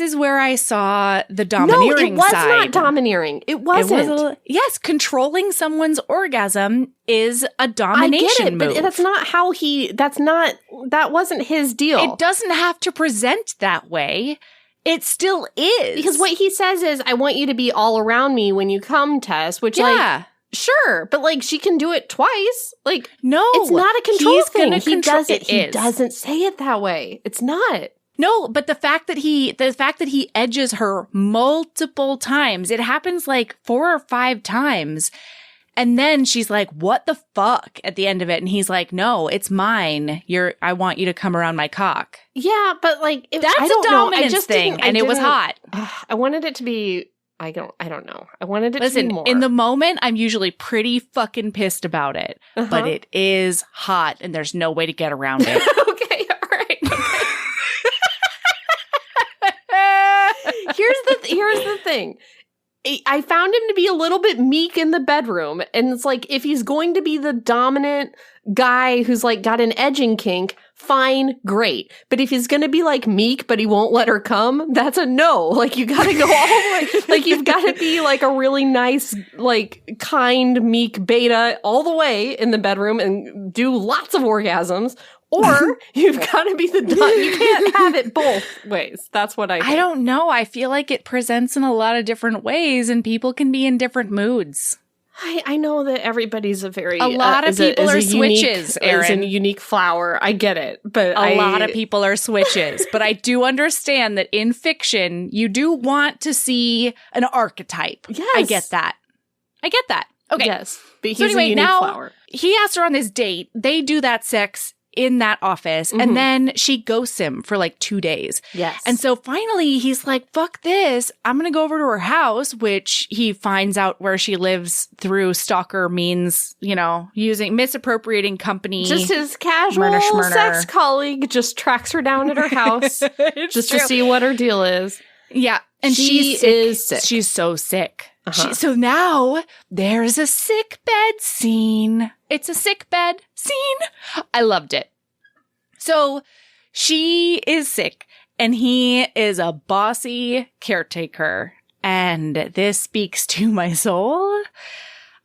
Speaker 1: is where I saw the domineering side.
Speaker 2: No, it was not domineering. It wasn't.
Speaker 1: Yes, controlling someone's orgasm is a domination move.
Speaker 2: But that's not how that wasn't his deal.
Speaker 1: It doesn't have to present that way. It still is.
Speaker 2: Because what he says is, I want you to be all around me when you come, Tess, which like, sure, but like she can do it twice. Like, no, it's not a control thing. He doesn't say it that way. It's not.
Speaker 1: No, but the fact that he edges her multiple times, it happens like 4 or 5 times. And then she's like, what the fuck at the end of it? And he's like, no, it's mine. I want you to come around my cock.
Speaker 2: Yeah, but like,
Speaker 1: that's a dominance thing. And it was hot.
Speaker 2: I wanted it to be, I don't know. I wanted it to be more.
Speaker 1: In the moment, I'm usually pretty fucking pissed about it. But it is hot and there's no way to get around it.
Speaker 2: Okay, all right. Here's the thing. I found him to be a little bit meek in the bedroom. And it's like, if he's going to be the dominant guy who's like got an edging kink, fine, great. But if he's going to be like meek, but he won't let her come, that's a no. Like, you got to go all the way. Like, you've got to be like a really nice, like, kind, meek beta all the way in the bedroom and do lots of orgasms. Or you've got to be the you can't have it both ways. That's what I think.
Speaker 1: I don't know. I feel like it presents in a lot of different ways and people can be in different moods.
Speaker 2: I know that everybody's a
Speaker 1: lot of people are switches, Erin.
Speaker 2: Is a unique flower. I get it. But
Speaker 1: a lot of people are switches. But I do understand that in fiction, you do want to see an archetype.
Speaker 2: Yes.
Speaker 1: I get that. Okay.
Speaker 2: Yes. But he's
Speaker 1: So anyway,
Speaker 2: a unique
Speaker 1: now
Speaker 2: flower.
Speaker 1: he asked her on this date. They do that sex in that office. And then she ghosts him for like 2 days.
Speaker 2: Yes.
Speaker 1: And so finally he's like, fuck this. I'm going to go over to her house, which he finds out where she lives through stalker means, you know, misappropriating company.
Speaker 2: Just his casual sex colleague just tracks her down at her house just to see what her deal is.
Speaker 1: Yeah. And
Speaker 2: she is sick.
Speaker 1: She's so sick. So now there's a sick bed scene. It's a sick bed scene. I loved it. So she is sick and he is a bossy caretaker. And this speaks to my soul.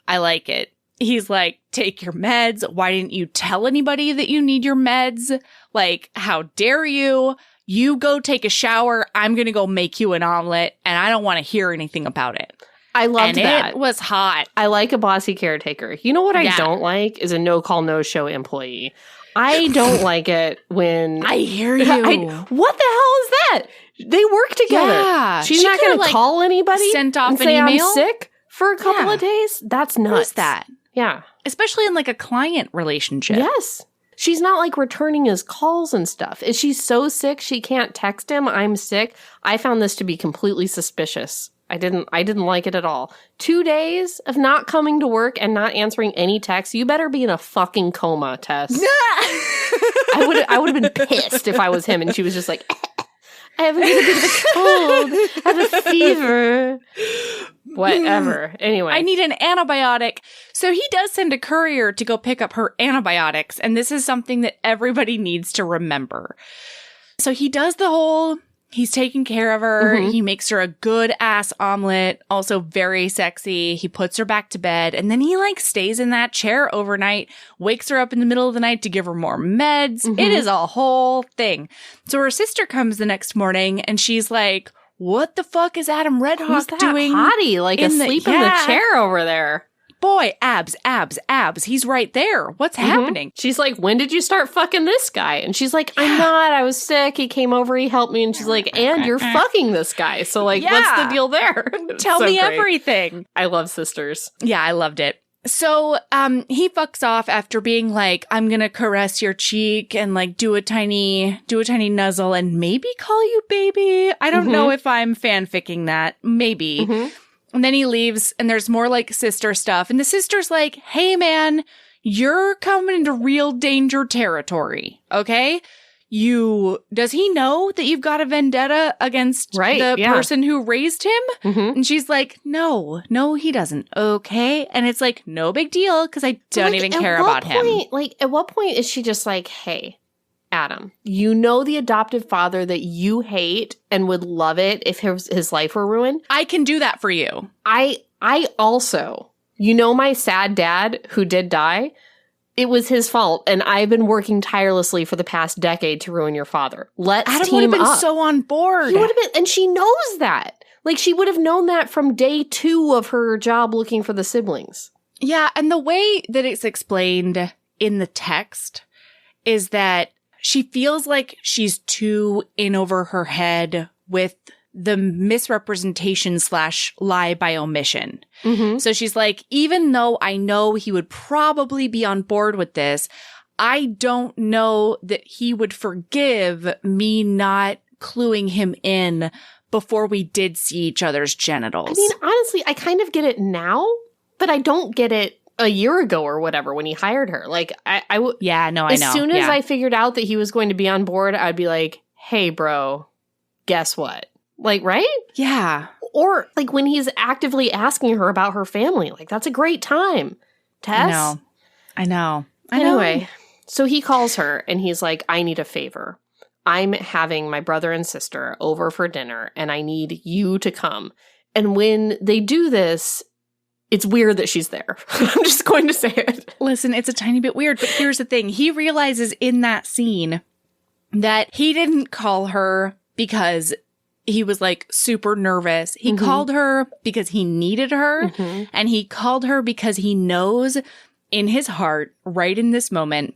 Speaker 1: I like it. He's like, take your meds. Why didn't you tell anybody that you need your meds? Like, how dare you? You go take a shower. I'm going to go make you an omelet. And I don't want to hear anything about it.
Speaker 2: I loved that.
Speaker 1: It was hot.
Speaker 2: I like a bossy caretaker. You know what I don't like is a no-call, no-show employee. I don't like it when...
Speaker 1: I hear you.
Speaker 2: What the hell is that? They work together.
Speaker 1: Yeah.
Speaker 2: She's not going to call anybody
Speaker 1: sent off
Speaker 2: and
Speaker 1: an
Speaker 2: say
Speaker 1: email?
Speaker 2: I'm sick for a couple of days? That's nuts.
Speaker 1: What is that?
Speaker 2: Yeah.
Speaker 1: Especially in like a client relationship.
Speaker 2: Yes. She's not like returning his calls and stuff. Is she so sick she can't text him, I'm sick? I found this to be completely suspicious. I didn't like it at all. 2 days of not coming to work and not answering any texts. You better be in a fucking coma, Tess. I would have been pissed if I was him and she was just like, I have a little bit of a cold. I have a fever. Whatever. Anyway.
Speaker 1: I need an antibiotic. So he does send a courier to go pick up her antibiotics. And this is something that everybody needs to remember. So he does the whole... He's taking care of her. He makes her a good ass omelet, also very sexy. He puts her back to bed and then he like stays in that chair overnight, wakes her up in the middle of the night to give her more meds. It is a whole thing. So her sister comes the next morning and she's like, what the fuck is Adam Red Hawk doing?
Speaker 2: Hottie, like asleep in the chair over there.
Speaker 1: Boy, abs. He's right there. What's happening?
Speaker 2: She's like, when did you start fucking this guy? And she's like, I'm not. I was sick. He came over. He helped me. And she's like, and you're fucking this guy. So like, what's the deal there?
Speaker 1: Tell me everything.
Speaker 2: I love sisters.
Speaker 1: Yeah, I loved it. So he fucks off after being like, I'm going to caress your cheek and like do a tiny nuzzle and maybe call you baby. I don't know if I'm fanficking that. Maybe. And then he leaves and there's more like sister stuff. And the sister's like, hey man, you're coming into real danger territory. Okay. Does he know that you've got a vendetta against the person who raised him? And she's like, no, he doesn't. Okay. And it's like, no big deal. Cause I don't even care about him.
Speaker 2: Like at what point is she just like, hey, Adam, you know the adoptive father that you hate and would love it if his life were ruined?
Speaker 1: I can do that for you.
Speaker 2: I also, you know my sad dad who did die? It was his fault, and I've been working tirelessly for the past decade to ruin your father. Let's
Speaker 1: Adam
Speaker 2: team
Speaker 1: would have been
Speaker 2: up.
Speaker 1: so on board.
Speaker 2: He would have been, and she knows that. Like, she would have known that from day 2 of her job looking for the siblings.
Speaker 1: Yeah, and the way that it's explained in the text is that she feels like she's too in over her head with the misrepresentation / lie by omission. So she's like, even though I know he would probably be on board with this, I don't know that he would forgive me not cluing him in before we did see each other's genitals.
Speaker 2: I mean, honestly, I kind of get it now, but I don't get it a year ago or whatever when he hired her. Like, I would.
Speaker 1: Yeah, no, I know.
Speaker 2: As soon as I figured out that he was going to be on board, I'd be like, hey, bro, guess what? Like, right?
Speaker 1: Yeah.
Speaker 2: Or like when he's actively asking her about her family. Like, that's a great time. Tess?
Speaker 1: I know.
Speaker 2: Anyway, so he calls her and he's like, I need a favor. I'm having my brother and sister over for dinner and I need you to come. And when they do this, it's weird that she's there. I'm just going to say it.
Speaker 1: Listen, it's a tiny bit weird, but here's the thing. He realizes in that scene that he didn't call her because he was like super nervous. He called her because he needed her. And he called her because he knows in his heart, right in this moment,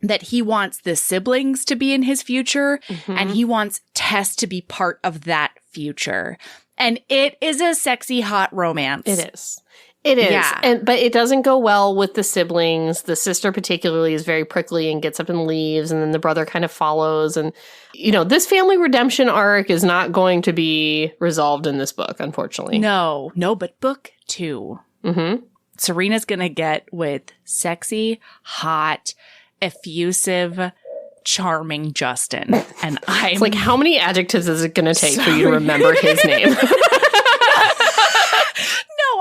Speaker 1: that he wants the siblings to be in his future and he wants Tess to be part of that future. And it is a sexy, hot romance.
Speaker 2: It is. It is.
Speaker 3: Yeah.
Speaker 2: But it doesn't go well with the siblings. The sister particularly is very prickly and gets up and leaves, and then the brother kind of follows. And, this family redemption arc is not going to be resolved in this book, unfortunately.
Speaker 3: No, but book 2.
Speaker 2: Mm-hmm.
Speaker 3: Serena's going to get with sexy, hot, effusive, charming Justin. And I'm...
Speaker 2: It's like, how many adjectives is it going to take for you to remember his name?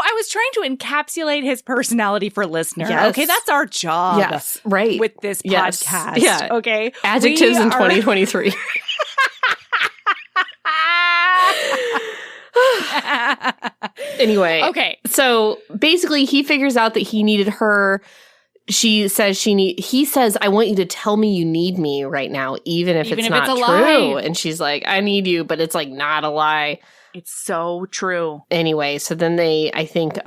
Speaker 3: I was trying to encapsulate his personality for listeners.
Speaker 2: Yes.
Speaker 3: Okay, that's our job.
Speaker 2: Yes, right.
Speaker 3: With this podcast.
Speaker 2: Yeah.
Speaker 3: Okay.
Speaker 2: Adjectives in 2023. Anyway.
Speaker 3: Okay.
Speaker 2: So basically he figures out that he needed her. He says, I want you to tell me you need me right now, even if it's not true.
Speaker 3: Lie.
Speaker 2: And she's like, I need you, but it's like not a lie.
Speaker 3: It's so true.
Speaker 2: Anyway, so then they, I think,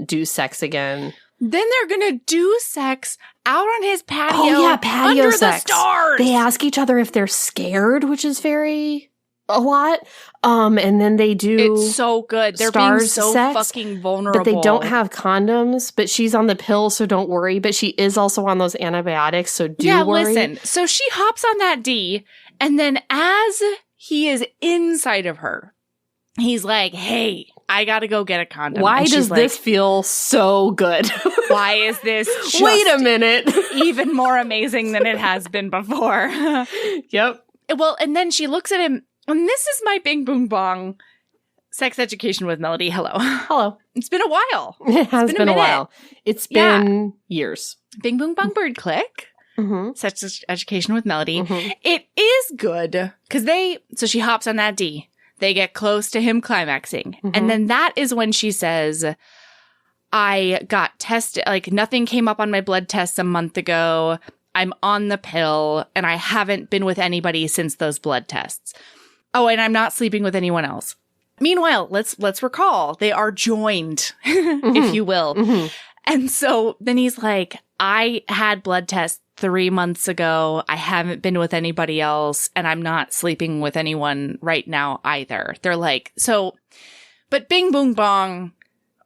Speaker 2: do sex again.
Speaker 3: Then they're going to do sex out on his patio.
Speaker 2: Oh, yeah, patio
Speaker 3: under
Speaker 2: sex.
Speaker 3: The stars.
Speaker 2: They ask each other if they're scared, which is a lot. And then they do.
Speaker 3: It's so good. They're being so fucking vulnerable.
Speaker 2: But they don't have condoms. But she's on the pill, so don't worry. But she is also on those antibiotics, so do worry.
Speaker 3: Listen. So she hops on that D, and then as he is inside of her, he's like, hey, I gotta go get a condom.
Speaker 2: Why does this feel so good?
Speaker 3: Why is this just
Speaker 2: wait a minute.
Speaker 3: even more amazing than it has been before?
Speaker 2: Yep.
Speaker 3: Well, and then she looks at him, and this is my bing boom bong sex education with Melody. Hello. It's been a while.
Speaker 2: It has been a while. It's been years.
Speaker 3: Bing boom bong bird click.
Speaker 2: Mm-hmm.
Speaker 3: Sex education with Melody.
Speaker 2: Mm-hmm.
Speaker 3: It is good because so she hops on that D. They get close to him climaxing.
Speaker 2: Mm-hmm.
Speaker 3: And then that is when she says, I got tested, like nothing came up on my blood tests a month ago. I'm on the pill and I haven't been with anybody since those blood tests. Oh, and I'm not sleeping with anyone else. Meanwhile, let's recall they are joined,
Speaker 2: mm-hmm.
Speaker 3: if you will.
Speaker 2: Mm-hmm.
Speaker 3: And so then he's like, I had blood tests 3 months ago. I haven't been with anybody else, and I'm not sleeping with anyone right now either. They're like, so, but bing boom bong,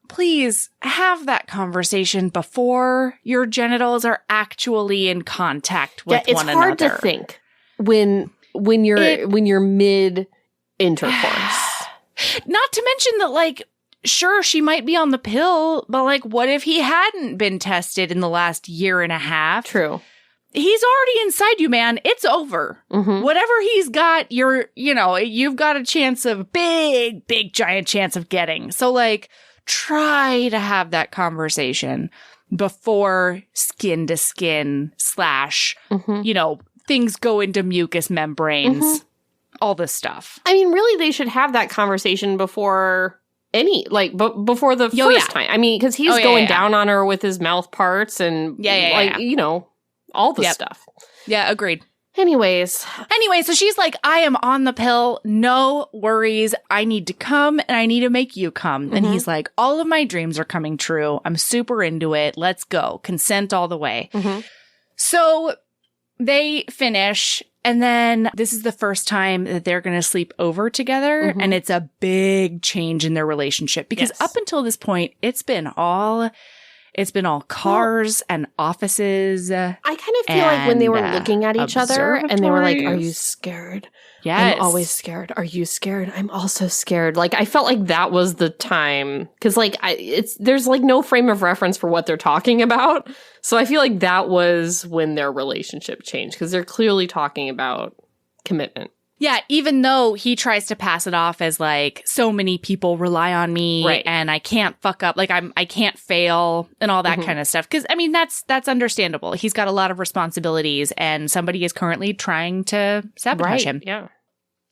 Speaker 3: please have that conversation before your genitals are actually in contact with one another.
Speaker 2: It's hard to think when you're mid intercourse.
Speaker 3: Not to mention that, like, sure, she might be on the pill, but like, what if he hadn't been tested in the last year and a half?
Speaker 2: True.
Speaker 3: He's already inside you, man. It's over.
Speaker 2: Mm-hmm.
Speaker 3: Whatever he's got, you've got a chance of big, giant chance of getting. So like, try to have that conversation before skin to skin /
Speaker 2: mm-hmm.
Speaker 3: Things go into mucous membranes,
Speaker 2: mm-hmm.
Speaker 3: all this stuff.
Speaker 2: I mean, really, they should have that conversation before before the first time. I mean, because he's going down on her with his mouth parts and all the stuff.
Speaker 3: Yeah, agreed.
Speaker 2: Anyway,
Speaker 3: so she's like, I am on the pill. No worries. I need to come and I need to make you come.
Speaker 2: Mm-hmm.
Speaker 3: And he's like, all of my dreams are coming true. I'm super into it. Let's go. Consent all the way.
Speaker 2: Mm-hmm.
Speaker 3: So they finish. And then this is the first time that they're going to sleep over together.
Speaker 2: Mm-hmm.
Speaker 3: And it's a big change in their relationship because up until this point, it's been all cars and offices.
Speaker 2: I kind of feel like when they were looking at each other and they were like, are you scared?
Speaker 3: Yes.
Speaker 2: I'm always scared. Are you scared? I'm also scared. Like, I felt like that was the time. Because, like, there's, like, no frame of reference for what they're talking about. So I feel like that was when their relationship changed. Because they're clearly talking about commitment.
Speaker 3: Yeah, even though he tries to pass it off as like, so many people rely on me
Speaker 2: right.
Speaker 3: and I can't fuck up, like I can't fail and all that
Speaker 2: mm-hmm.
Speaker 3: kind of stuff. Because, I mean, that's understandable. He's got a lot of responsibilities and somebody is currently trying to sabotage him.
Speaker 2: Yeah.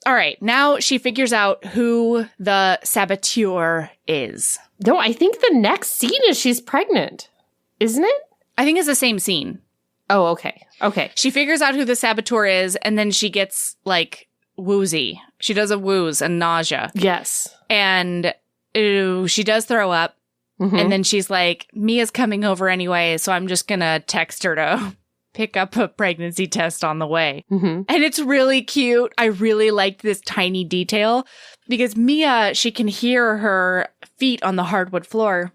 Speaker 3: All right, now she figures out who the saboteur is.
Speaker 2: No, I think the next scene is she's pregnant. Isn't it?
Speaker 3: I think it's the same scene.
Speaker 2: Oh, okay. Okay.
Speaker 3: She figures out who the saboteur is and then she gets like woozy. She does a wooze and nausea.
Speaker 2: Yes.
Speaker 3: And she does throw up. Mm-hmm. And then she's like, Mia's coming over anyway, so I'm just going to text her to pick up a pregnancy test on the way.
Speaker 2: Mm-hmm. And
Speaker 3: it's really cute. I really liked this tiny detail because Mia, she can hear her feet on the hardwood floor.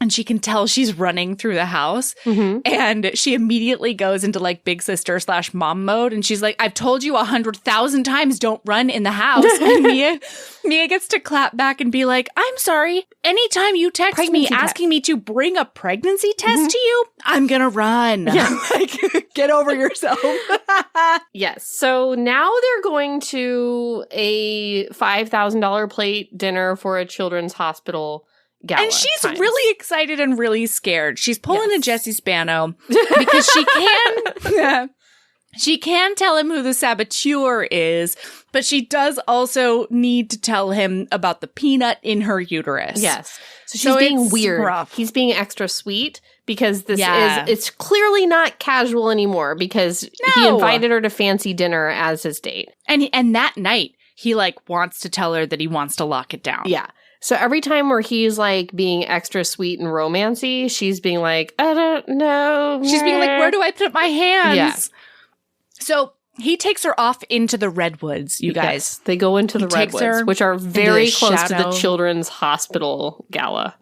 Speaker 1: and she can tell she's running through the house. And she immediately goes into like big sister / mom mode. And she's like, I've told you 100,000 times, don't run in the house. And Mia gets to clap back and be like, I'm sorry. Anytime you text me asking me to bring a pregnancy test to you, I'm going to run.
Speaker 2: Yeah.
Speaker 1: Like, get over yourself.
Speaker 2: Yes. So now they're going to a $5,000 plate dinner for a children's hospital gala.
Speaker 1: And she's really excited and really scared. She's pulling a Jesse Spano because she can tell him who the saboteur is, but she does also need to tell him about the peanut in her uterus.
Speaker 2: Yes. So she's being weird. Rough. He's being extra sweet because it's clearly not casual anymore because he invited her to fancy dinner as his date.
Speaker 1: And that night, he like wants to tell her that he wants to lock it down.
Speaker 2: Yeah. So every time where he's like being extra sweet and romancy, she's being like, I don't know.
Speaker 1: She's being like, where do I put my hands?
Speaker 2: Yeah.
Speaker 1: So he takes her off into the redwoods, you guys.
Speaker 2: Yes, they go into the redwoods, which are very close to the children's hospital gala.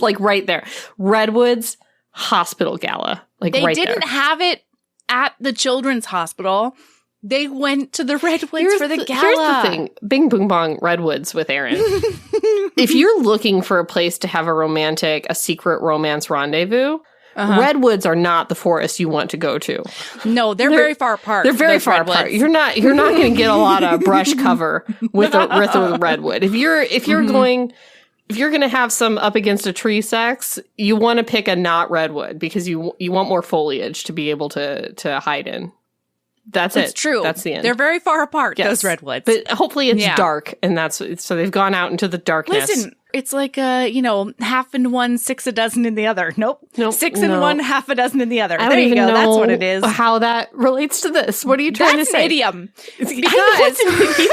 Speaker 2: Like right there. Redwoods Hospital Gala. Like right there. They didn't
Speaker 1: have it at the children's hospital. They went to the redwoods for the gala.
Speaker 2: Here's the thing. Bing, boom, bong, redwoods with Aaron. If you're looking for a place to have a secret romance rendezvous, redwoods are not the forest you want to go to.
Speaker 1: No, they're very far apart.
Speaker 2: They're very far apart. You're not going to get a lot of brush cover with a redwood. If you're going to have some up against a tree sex, you want to pick a not redwood because you want more foliage to be able to hide in. That's it.
Speaker 1: It's true.
Speaker 2: That's the end.
Speaker 1: They're very far apart, those redwoods.
Speaker 2: But hopefully it's dark, and so they've gone out into the darkness.
Speaker 1: Listen, it's like half in one, 6 a dozen in the other. Nope. 6 in one, half a dozen in the other.
Speaker 2: I don't even know
Speaker 1: that's what it is.
Speaker 2: How that relates to this. What are you trying to say?
Speaker 1: That's an idiom.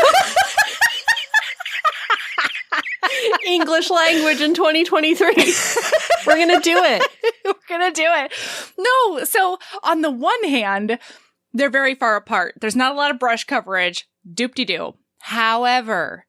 Speaker 2: English language in 2023. We're going to do it.
Speaker 1: We're going to do it. No, so on the one hand, they're very far apart. There's not a lot of brush coverage. Doop-de-doo. However,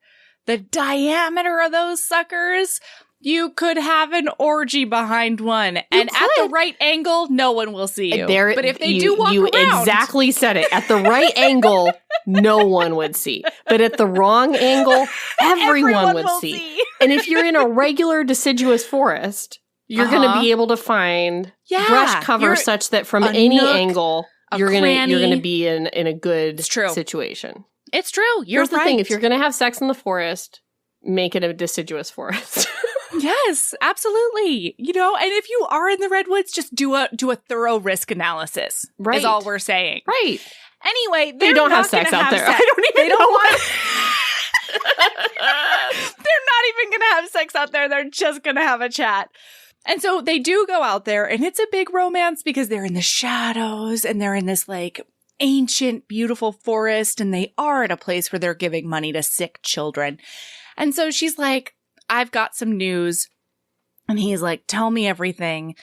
Speaker 1: the diameter of those suckers, you could have an orgy behind one. And at the right angle, no one will see you. But if they do walk around. You
Speaker 2: exactly said it. At the right angle, no one would see. But at the wrong angle, everyone would see. And if you're in a regular deciduous forest, you're going to be able to find brush cover such that from any angle, you're gonna be in a good situation.
Speaker 1: It's true.
Speaker 2: Here's the thing: if you're gonna have sex in the forest, make it a deciduous forest.
Speaker 1: Yes, absolutely. And if you are in the redwoods, just do a thorough risk analysis. Right, is all we're saying.
Speaker 2: Right.
Speaker 1: Anyway,
Speaker 2: they don't have sex out there. I don't even know.
Speaker 1: They're not even gonna have sex out there. They're just gonna have a chat. And so they do go out there, and it's a big romance because they're in the shadows and they're in this like ancient, beautiful forest, and they are at a place where they're giving money to sick children. And so she's like, I've got some news. And he's like, tell me everything.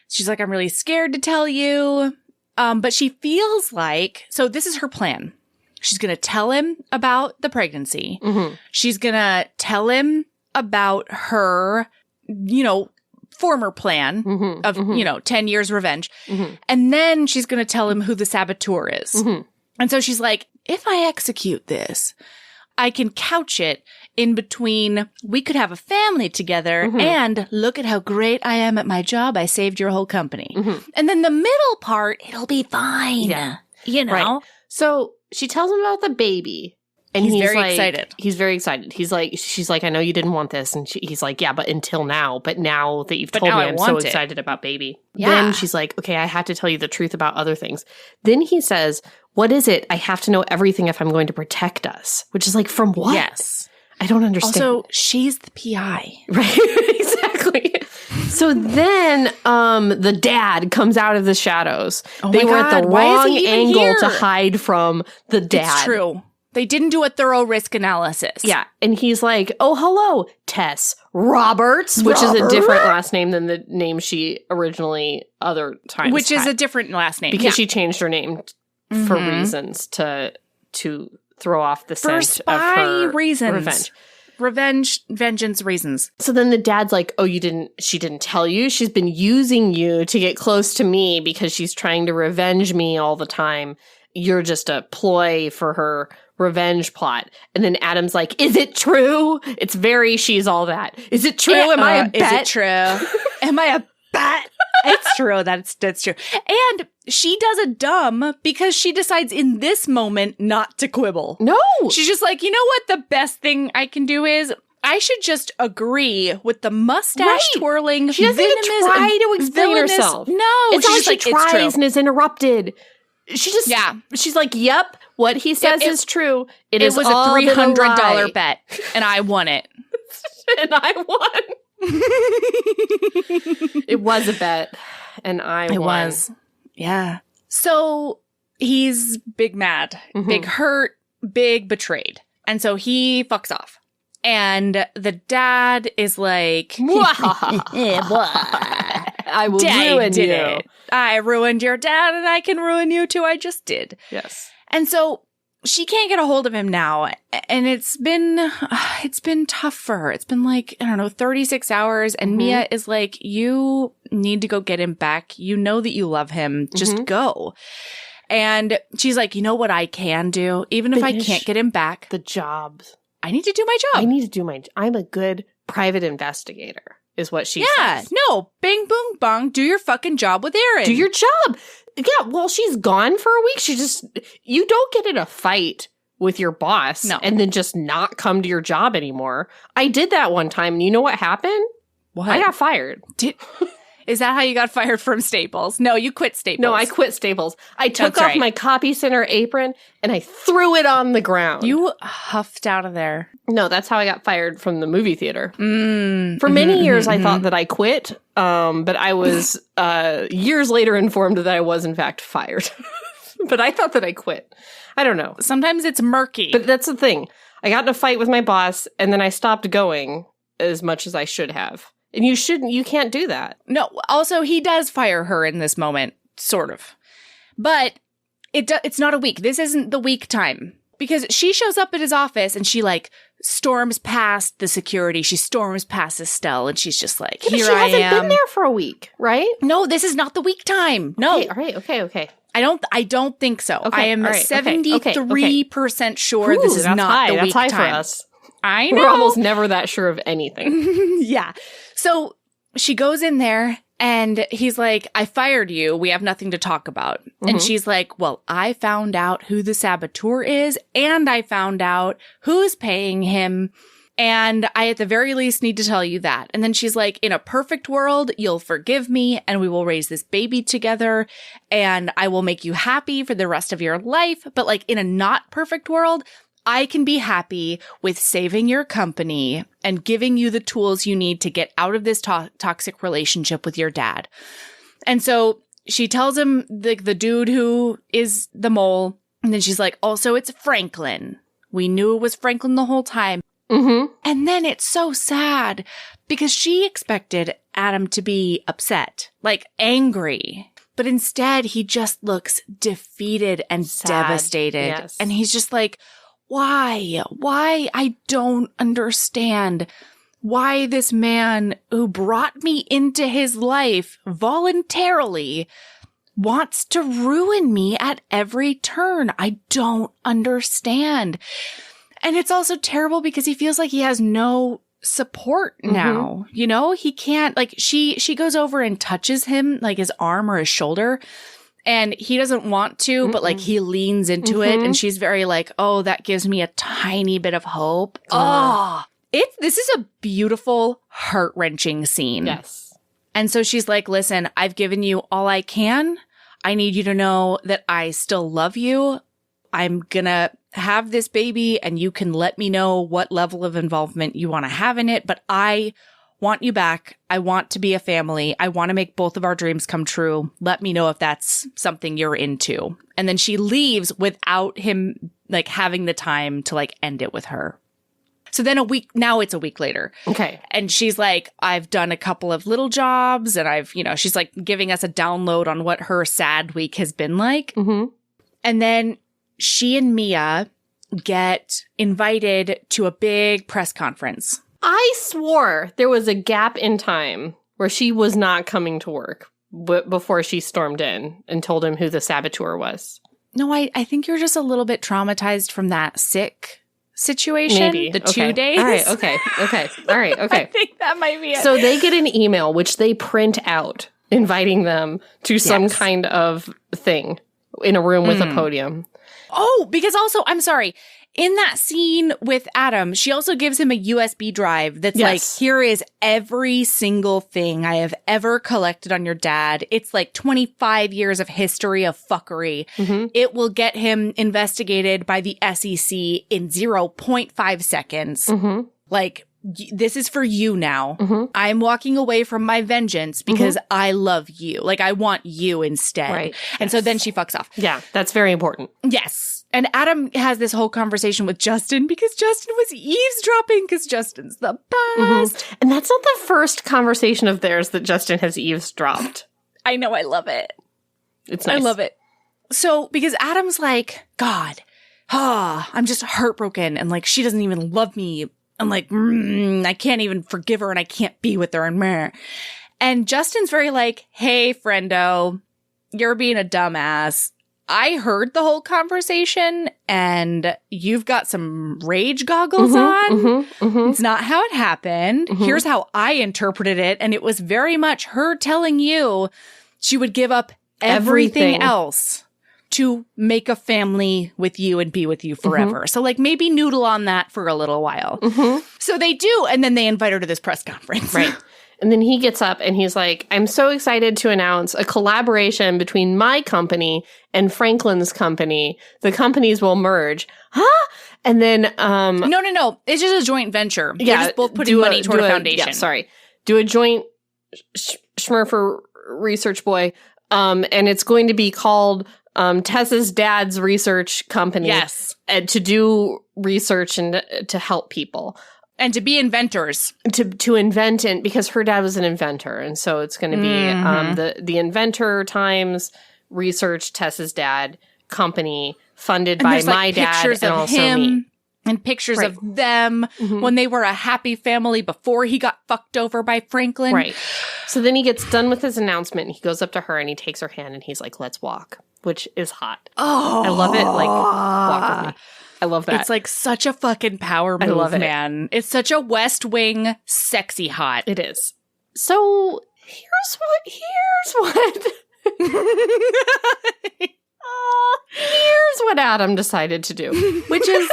Speaker 1: She's like, I'm really scared to tell you. But she feels like, so this is her plan. She's going to tell him about the pregnancy. Mm-hmm. She's going to tell him about her, former plan of, 10 years revenge. Mm-hmm. And then she's going to tell him who the saboteur is. Mm-hmm. And so she's like, if I execute this, I can couch it in between, we could have a family together and look at how great I am at my job. I saved your whole company. Mm-hmm. And then the middle part, it'll be fine. Yeah.
Speaker 2: Right. So she tells him about the baby. And he's
Speaker 1: very excited.
Speaker 2: He's very excited. She's like, I know you didn't want this. And he's like, yeah, but until now. But now that you've told me, I'm so excited about baby. Yeah. Then she's like, okay, I have to tell you the truth about other things. Then he says, what is it? I have to know everything if I'm going to protect us. Which is like, from what?
Speaker 1: Yes.
Speaker 2: I don't understand.
Speaker 1: Also, she's the PI.
Speaker 2: Right. Exactly. So then the dad comes out of the shadows. They were at the wrong angle to hide from the dad.
Speaker 1: It's true. They didn't do a thorough risk analysis.
Speaker 2: Yeah. And he's like, oh, hello, Tess Roberts, which is a different last name than the name she originally other times
Speaker 1: Which is a different last name.
Speaker 2: Because she changed her name for reasons to throw off the scent of her revenge.
Speaker 3: revenge, vengeance reasons.
Speaker 2: So then the dad's like, oh, she didn't tell you? She's been using you to get close to me because she's trying to revenge me all the time. You're just a ploy for her revenge plot. And then Adam's like, is it true? It's very she's all that. Is it true? Am I a bet?
Speaker 3: Is it true? Am I a bet? It's true. That's true. And she does a dumb because she decides in this moment not to quibble.
Speaker 2: No.
Speaker 3: She's just like, you know what? The best thing I can do is I should just agree with the mustache twirling.
Speaker 2: She doesn't even try to explain herself.
Speaker 3: No.
Speaker 2: It's not like she tries
Speaker 3: it's true.
Speaker 2: and is interrupted. She just, she's like, yep, what he says is true. It was
Speaker 3: a
Speaker 2: all
Speaker 3: $300 bet, and I won it.
Speaker 2: And I won. It was a bet, and I won.
Speaker 3: It was. Yeah. So he's big mad, big hurt, big betrayed. And so he fucks off. And the dad is like,
Speaker 2: I will ruin you.
Speaker 3: It. I ruined your dad and I can ruin you too. I just did.
Speaker 2: Yes.
Speaker 3: And so she can't get a hold of him now. And it's been tough for her. It's been like, I don't know, 36 hours. And Mia is like, you need to go get him back. You know that you love him. Just go. And she's like, you know what I can do? Even if I can't get him back.
Speaker 2: The jobs.
Speaker 3: I need to do my job.
Speaker 2: I'm a good private investigator, is what she says.
Speaker 3: Yeah, no, bing, boom, bong, do your fucking job with Erin.
Speaker 2: Do your job. Yeah, well, she's gone for a week. You don't get in a fight with your boss and then just not come to your job anymore. I did that one time, and you know what happened?
Speaker 3: What?
Speaker 2: I got fired.
Speaker 3: Is that how you got fired from Staples? No, you quit Staples.
Speaker 2: No, I quit Staples. I took off my copy center apron and I threw it on the ground.
Speaker 3: You huffed out of there.
Speaker 2: No, that's how I got fired from the movie theater. For many years, I thought that I quit, but I was years later informed that I was, in fact, fired. But I thought that I quit. I don't know.
Speaker 3: Sometimes it's murky.
Speaker 2: But that's the thing. I got in a fight with my boss, and then I stopped going as much as I should have. And you can't do that.
Speaker 3: No, also, he does fire her in this moment, sort of. But it's not a week. This isn't the week time. Because she shows up at his office and she, like, storms past the security. She storms past Estelle and she's just like, here I am.
Speaker 2: She hasn't been there for a week, right?
Speaker 3: No, this is not the week time. No.
Speaker 2: Okay, all right, okay.
Speaker 3: I don't think so.
Speaker 2: Okay,
Speaker 3: I am 73% sure this is not the week time.
Speaker 2: That's high for us.
Speaker 3: I know.
Speaker 2: We're almost never that sure of anything.
Speaker 3: Yeah. So she goes in there and he's like, I fired you. We have nothing to talk about. And she's like, well, I found out who the saboteur is and I found out who's paying him. And I, at the very least, need to tell you that. And then she's like, in a perfect world, you'll forgive me and we will raise this baby together and I will make you happy for the rest of your life. But like in a not perfect world, I can be happy with saving your company and giving you the tools you need to get out of this toxic relationship with your dad. And so she tells him the dude who is the mole. And then she's like, also, it's Franklin. We knew it was Franklin the whole time. And then it's so sad because she expected Adam to be upset, like angry. But instead, he just looks defeated and devastated.
Speaker 2: Yes.
Speaker 3: And he's just like, why? I don't understand why this man who brought me into his life voluntarily wants to ruin me at every turn. I don't understand. And it's also terrible because he feels like he has no support now. You know, he can't, like, she goes over and touches him, like his arm or his shoulder. And he doesn't want to, but like he leans into it and she's very like, oh, that gives me a tiny bit of hope. This is a beautiful, heart-wrenching scene.
Speaker 2: Yes.
Speaker 3: And so she's like, listen, I've given you all I can. I need you to know that I still love you. I'm gonna have this baby and you can let me know what level of involvement you want to have in it. But I want you back. I want to be a family. I want to make both of our dreams come true. Let me know if that's something you're into. And then she leaves without him like having the time to like end it with her. So then it's a week later.
Speaker 2: Okay.
Speaker 3: And she's like, I've done a couple of little jobs and she's like giving us a download on what her sad week has been like. And then she and Mia
Speaker 1: get invited to a big press conference.
Speaker 2: I swore there was a gap in time where she was not coming to work before she stormed in and told him who the saboteur was.
Speaker 1: No, I think you're just a little bit traumatized from that sick situation.
Speaker 2: Maybe.
Speaker 1: The 2 days.
Speaker 2: All right. Okay. All right. Okay.
Speaker 1: I think that might be it.
Speaker 2: So they get an email, which they print out, inviting them to some kind of thing in a room with a podium.
Speaker 1: Oh, because also, I'm sorry, in that scene with Adam, she also gives him a USB drive that's like, here is every single thing I have ever collected on your dad. It's like 25 years of history of fuckery. Mm-hmm. It will get him investigated by the SEC in 0.5 seconds. Mm-hmm. Like, this is for you now. Mm-hmm. I'm walking away from my vengeance because I love you. Like, I want you instead.
Speaker 2: Right.
Speaker 1: And so then she fucks off.
Speaker 2: Yeah, that's very important.
Speaker 1: Yes. And Adam has this whole conversation with Justin because Justin was eavesdropping because Justin's the best.
Speaker 2: Mm-hmm. And that's not the first conversation of theirs that Justin has eavesdropped.
Speaker 1: I know. I love it.
Speaker 2: It's nice.
Speaker 1: I love it. So, because Adam's like, God, I'm just heartbroken. And like, she doesn't even love me. I'm like, I can't even forgive her and I can't be with her. And Justin's very like, hey, friendo, you're being a dumbass. I heard the whole conversation and you've got some rage goggles on. It's not how it happened. Here's how I interpreted it. And it was very much her telling you she would give up everything else to make a family with you and be with you forever. So like maybe noodle on that for a little while. So they do. And then they invite her to this press conference.
Speaker 2: Right. And then he gets up and he's like, I'm so excited to announce a collaboration between my company and Franklin's company. The companies will merge. Huh? And then,
Speaker 1: No. It's just a joint venture. They're just both putting money toward a foundation.
Speaker 2: Yeah, sorry. Do a joint Schmurfer research boy. And it's going to be called Tess's dad's research company.
Speaker 1: Yes.
Speaker 2: And to do research and to help people.
Speaker 1: And to be inventors.
Speaker 2: To invent, and because her dad was an inventor. And so it's going to be the inventor times research Tess's dad company funded by my dad and also me.
Speaker 1: And pictures of them when they were a happy family before he got fucked over by Franklin.
Speaker 2: Right. So then he gets done with his announcement and he goes up to her and he takes her hand and he's like, let's walk, which is hot.
Speaker 1: Oh.
Speaker 2: I love it. Like, walk with me. I love that.
Speaker 1: It's like such a fucking power move, I love it. Man. It's such a West Wing sexy hot.
Speaker 2: It is. So here's what Adam decided to do, which is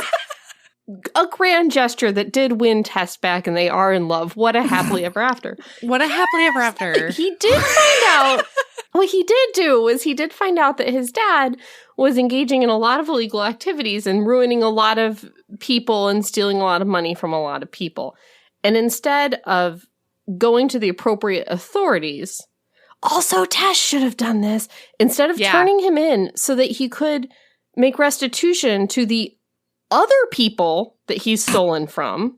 Speaker 2: a grand gesture that did win Tess back and they are in love. What a happily ever after.
Speaker 1: What a happily ever after.
Speaker 2: He did find out. What he did do was he did find out that his dad was engaging in a lot of illegal activities and ruining a lot of people and stealing a lot of money from a lot of people. And instead of going to the appropriate authorities, also Tess should have done this, instead of turning him in so that he could make restitution to the other people that he's stolen from.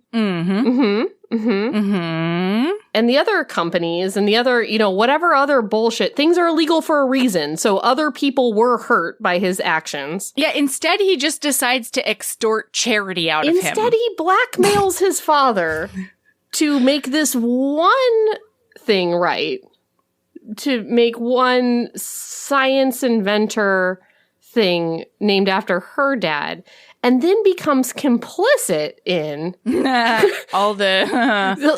Speaker 2: And the other companies and the other, whatever other bullshit. Things are illegal for a reason. So other people were hurt by his actions.
Speaker 1: Yeah, instead he just decides to extort charity out of him.
Speaker 2: Instead he blackmails his father to make this one thing right. To make one science inventor thing named after her dad. And then becomes complicit in
Speaker 1: all the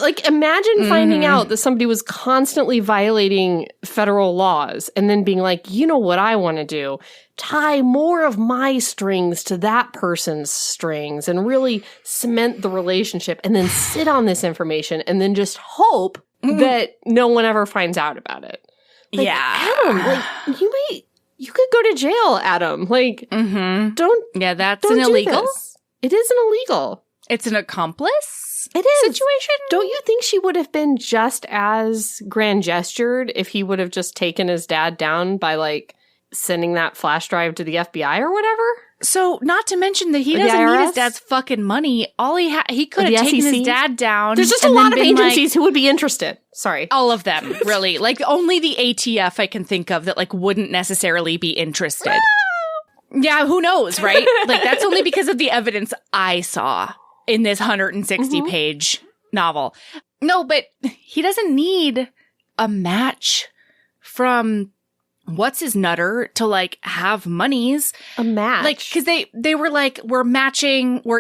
Speaker 2: like, imagine finding out that somebody was constantly violating federal laws and then being like, you know what I want to do? Tie more of my strings to that person's strings and really cement the relationship and then sit on this information and then just hope that no one ever finds out about it. Like, Adam, like, you could go to jail, Adam. Like, don't.
Speaker 1: Yeah, that's an illegal.
Speaker 2: It is an illegal.
Speaker 1: It's an accomplice.
Speaker 2: It is.
Speaker 1: Situation.
Speaker 2: Don't you think she would have been just as grand gestured if he would have just taken his dad down by like sending that flash drive to the FBI or whatever?
Speaker 1: So, not to mention that he doesn't need his dad's fucking money. All he could have taken his dad down.
Speaker 2: There's just a lot of agencies who would be interested. Sorry.
Speaker 1: All of them, really. Like, only the ATF I can think of that, like, wouldn't necessarily be interested. Yeah, who knows, right? Like, that's only because of the evidence I saw in this 160-page novel. No, but he doesn't need a match from what's his nutter to, like, have monies.
Speaker 2: A match.
Speaker 1: Like, because they were like, we're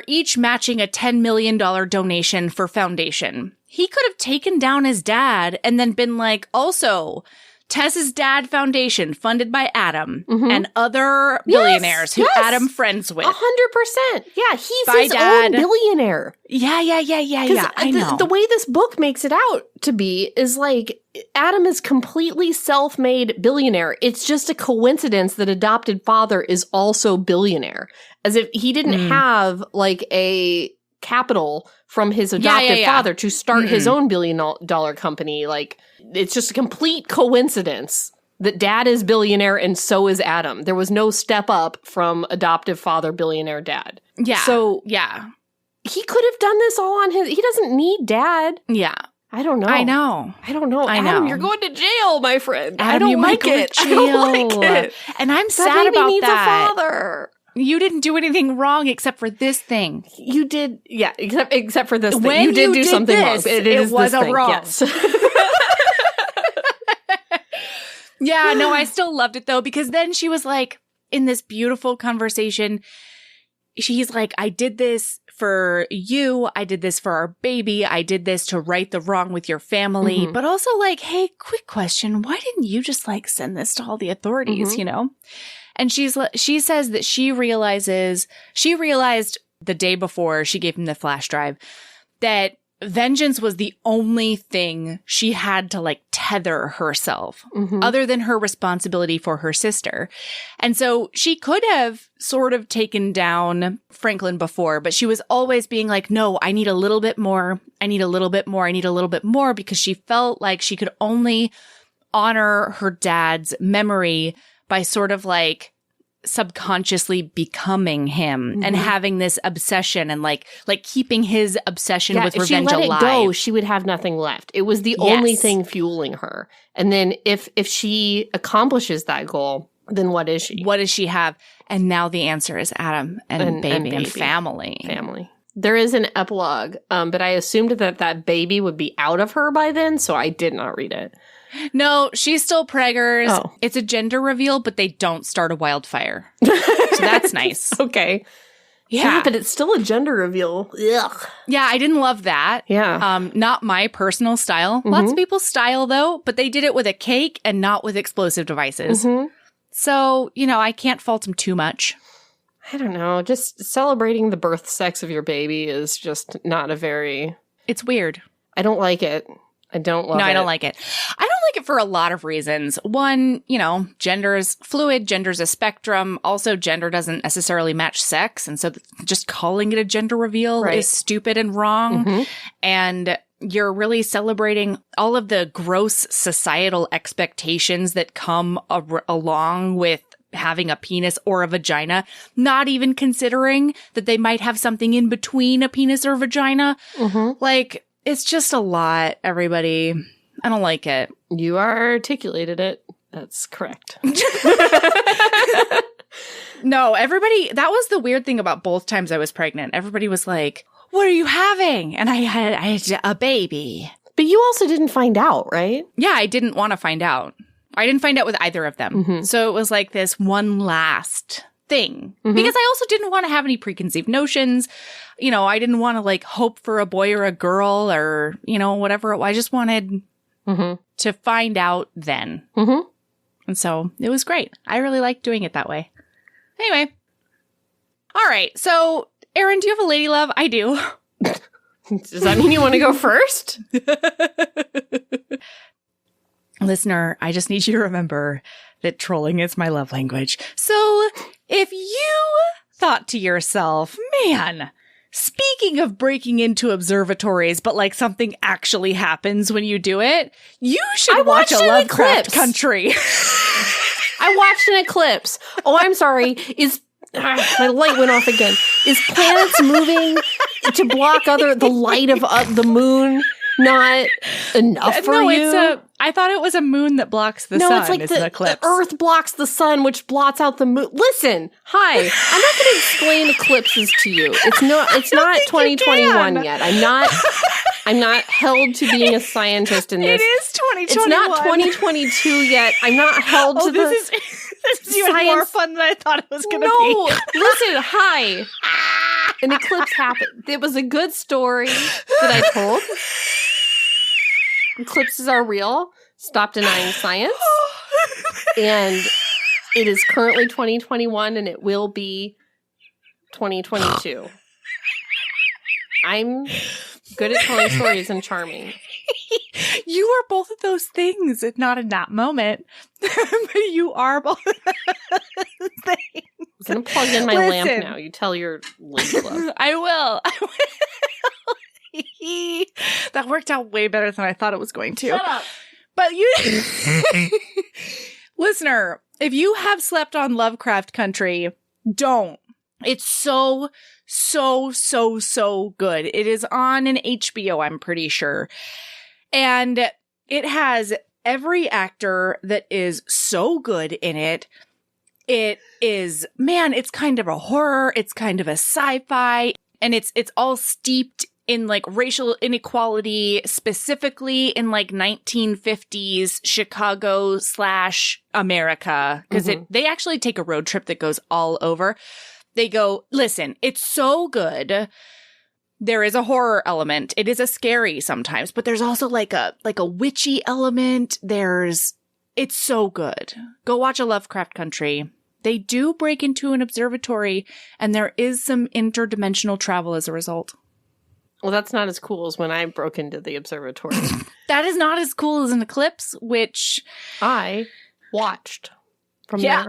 Speaker 1: each matching a $10 million donation for foundation. He could have taken down his dad and then been like, also, Tess's dad foundation funded by Adam and other billionaires who Adam friends with.
Speaker 2: 100%. Yeah, he's his own billionaire.
Speaker 1: Yeah. I know.
Speaker 2: The way this book makes it out to be is like Adam is completely self-made billionaire. It's just a coincidence that adopted father is also billionaire. As if he didn't have like a capital from his adopted father to start his own $1 billion company. Like, it's just a complete coincidence that dad is billionaire and so is Adam. There was no step up from adoptive father, billionaire dad.
Speaker 1: Yeah.
Speaker 2: So,
Speaker 1: yeah.
Speaker 2: He could have done this all on his... He doesn't need dad.
Speaker 1: Yeah.
Speaker 2: I don't know.
Speaker 1: I know.
Speaker 2: Adam, you're going to jail, my friend.
Speaker 1: Adam,
Speaker 2: I don't like it. I don't like it.
Speaker 1: And I'm
Speaker 2: that
Speaker 1: sad about
Speaker 2: needs
Speaker 1: that.
Speaker 2: A father.
Speaker 1: You didn't do anything wrong except for this thing.
Speaker 2: You did, yeah, except for this thing.
Speaker 1: When
Speaker 2: you did do something
Speaker 1: this,
Speaker 2: wrong.
Speaker 1: It was a wrong.
Speaker 2: Yes.
Speaker 1: Yeah, no, I still loved it though, because then she was like, in this beautiful conversation, she's like, I did this for you. I did this for our baby. I did this to right the wrong with your family. But also like, hey, quick question. Why didn't you just like send this to all the authorities, you know? And she says that she realized the day before she gave him the flash drive that vengeance was the only thing she had to like tether herself other than her responsibility for her sister. And so she could have sort of taken down Franklin before, but she was always being like, no, I need a little bit more. I need a little bit more. I need a little bit more, because she felt like she could only honor her dad's memory by sort of like subconsciously becoming him and having this obsession and like keeping his obsession with revenge alive.
Speaker 2: If she let it go, she would have nothing left. It was the only thing fueling her. And then if she accomplishes that goal, then what is she?
Speaker 1: What does she have? And now the answer is Adam and baby and family.
Speaker 2: Family. There is an epilogue, but I assumed that baby would be out of her by then, so I did not read it.
Speaker 1: No, she's still preggers.
Speaker 2: Oh.
Speaker 1: It's a gender reveal, but they don't start a wildfire. So that's nice.
Speaker 2: Okay. Yeah, but it's still a gender reveal. Ugh.
Speaker 1: Yeah, I didn't love that.
Speaker 2: Yeah.
Speaker 1: Not my personal style. Lots of people's style, though, but they did it with a cake and not with explosive devices. So, you know, I can't fault them too much.
Speaker 2: I don't know. Just celebrating the birth sex of your baby is just not a very...
Speaker 1: It's weird.
Speaker 2: I don't like it. I don't love it.
Speaker 1: No, I don't like it. I don't like it for a lot of reasons. One, you know, gender is fluid. Gender's a spectrum. Also, gender doesn't necessarily match sex. And so just calling it a gender reveal is stupid and wrong. And you're really celebrating all of the gross societal expectations that come along with having a penis or a vagina, not even considering that they might have something in between a penis or vagina. Like, it's just a lot, everybody. I don't like it.
Speaker 2: You articulated it. That's correct.
Speaker 1: No, everybody, that was the weird thing about both times I was pregnant. Everybody was like, what are you having? And I had a baby.
Speaker 2: But you also didn't find out, right?
Speaker 1: Yeah, I didn't want to find out. I didn't find out with either of them. So it was like this one last thing. Because I also didn't want to have any preconceived notions. You know, I didn't want to like hope for a boy or a girl or, you know, whatever. I just wanted to find out then. And so it was great. I really liked doing it that way. Anyway. All right. So, Erin, do you have a lady love? I do.
Speaker 2: Does that mean you want to go first?
Speaker 1: Listener, I just need you to remember that trolling is my love language. So if you thought to yourself, man, speaking of breaking into observatories, but like something actually happens when you do it, you should watch a Lovecraft Country.
Speaker 2: I watched an eclipse. Oh, I'm sorry. My light went off again. Is planets moving to block the light of the moon not enough for you?
Speaker 3: I thought it was a moon that blocks the sun.
Speaker 2: No, it's like the Earth blocks the sun, which blots out the moon. Listen, hi. I'm not going to explain eclipses to you. It's not 2021 yet. I'm not held to being a scientist in this.
Speaker 3: It is 2021.
Speaker 2: It's not 2022 yet. I'm not held to
Speaker 3: this is even more fun than I thought it was going to be.
Speaker 2: No, listen, hi. An eclipse happened. It was a good story that I told. Eclipses are real. Stop denying science. And it is currently 2021 and it will be 2022. I'm good at telling stories and charming.
Speaker 3: You are both of those things, not in that moment. But you are both of those things.
Speaker 2: I'm going to plug in my lamp now. You tell your lady love.
Speaker 3: I will. That worked out way better than I thought it was going to.
Speaker 2: Shut up.
Speaker 3: But you, listener, if you have slept on Lovecraft Country, don't. It's so good. It is on an HBO, I'm pretty sure. And it has every actor that is so good in it. It is, man, it's kind of a horror. It's kind of a sci-fi. And it's all steeped in like racial inequality, specifically in like 1950s Chicago / America. Because they actually take a road trip that goes all over. They go, listen, it's so good. There is a horror element. It is a scary sometimes, but there's also like a witchy element. It's so good. Go watch a Lovecraft Country. They do break into an observatory, and there is some interdimensional travel as a result.
Speaker 2: Well, that's not as cool as when I broke into the observatory.
Speaker 3: That is not as cool as an eclipse, which
Speaker 2: I watched from there.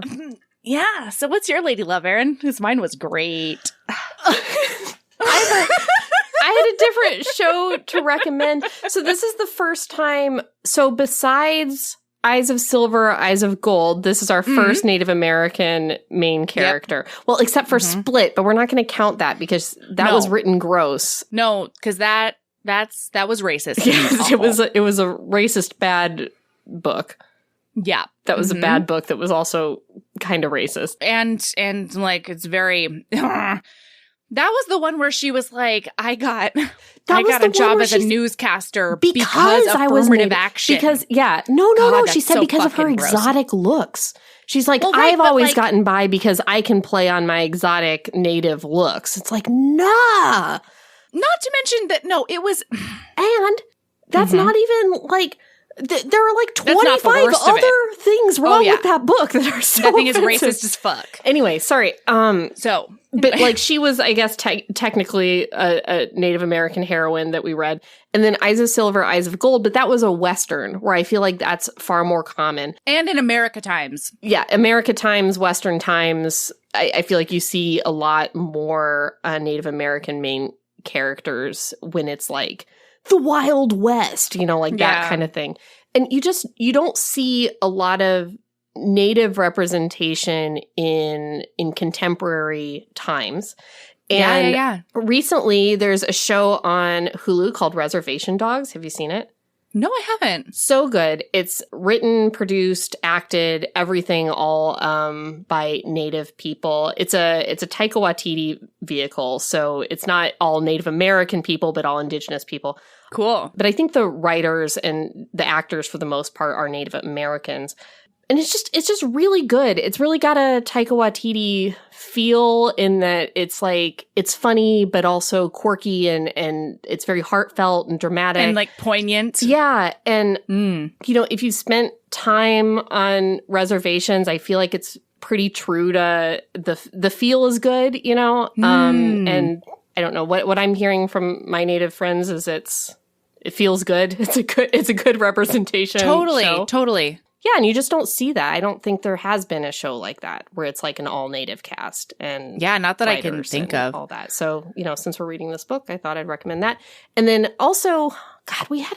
Speaker 3: Yeah. So what's your lady love, Erin? Because mine was great.
Speaker 2: I had a different show to recommend. So this is the first time. So besides Eyes of Silver, Eyes of Gold, this is our first Native American main character. Yep. Well, except for Split, but we're not going to count that because that was written gross.
Speaker 3: No, because that was racist.
Speaker 2: Yes, it was a racist bad book.
Speaker 3: Yeah.
Speaker 2: That was a bad book that was also kind of racist.
Speaker 3: And like it's very that was the one where she was like, I got a job as a newscaster because of affirmative action.
Speaker 2: Because, no. She said because of her exotic looks. She's like, I've always gotten by because I can play on my exotic native looks. It's like, nah.
Speaker 3: Not to mention that, no, it was.
Speaker 2: And that's not even like. There are like 25 other things wrong with that book that are so
Speaker 3: that thing
Speaker 2: offensive.
Speaker 3: is racist as fuck.
Speaker 2: Anyway, sorry. But like she was, I guess, technically a Native American heroine that we read. And then Eyes of Silver, Eyes of Gold. But that was a Western where I feel like that's far more common.
Speaker 3: And in America Times.
Speaker 2: Yeah, America Times, Western Times. I feel like you see a lot more Native American main characters when it's like the Wild West, like that kind of thing. And you don't see a lot of Native representation in contemporary times. And recently there's a show on Hulu called Reservation Dogs. Have you seen it?
Speaker 3: No, I haven't.
Speaker 2: So good. It's written, produced, acted, everything all by Native people. It's a Taika Waititi vehicle, so it's not all Native American people, but all Indigenous people.
Speaker 3: Cool.
Speaker 2: But I think the writers and the actors, for the most part, are Native Americans. And it's just really good. It's really got a Taika Waititi feel in that it's like, it's funny, but also quirky and it's very heartfelt and dramatic.
Speaker 3: And like poignant.
Speaker 2: Yeah. And, if you spent time on reservations, I feel like it's pretty true to the feel is good, and I don't know what I'm hearing from my Native friends is it feels good. It's a good representation.
Speaker 3: Totally.
Speaker 2: Yeah, and you just don't see that. I don't think there has been a show like that where it's like an all-native cast and
Speaker 3: not that I can think of
Speaker 2: all that. So, since we're reading this book, I thought I'd recommend that. And then also, God, we read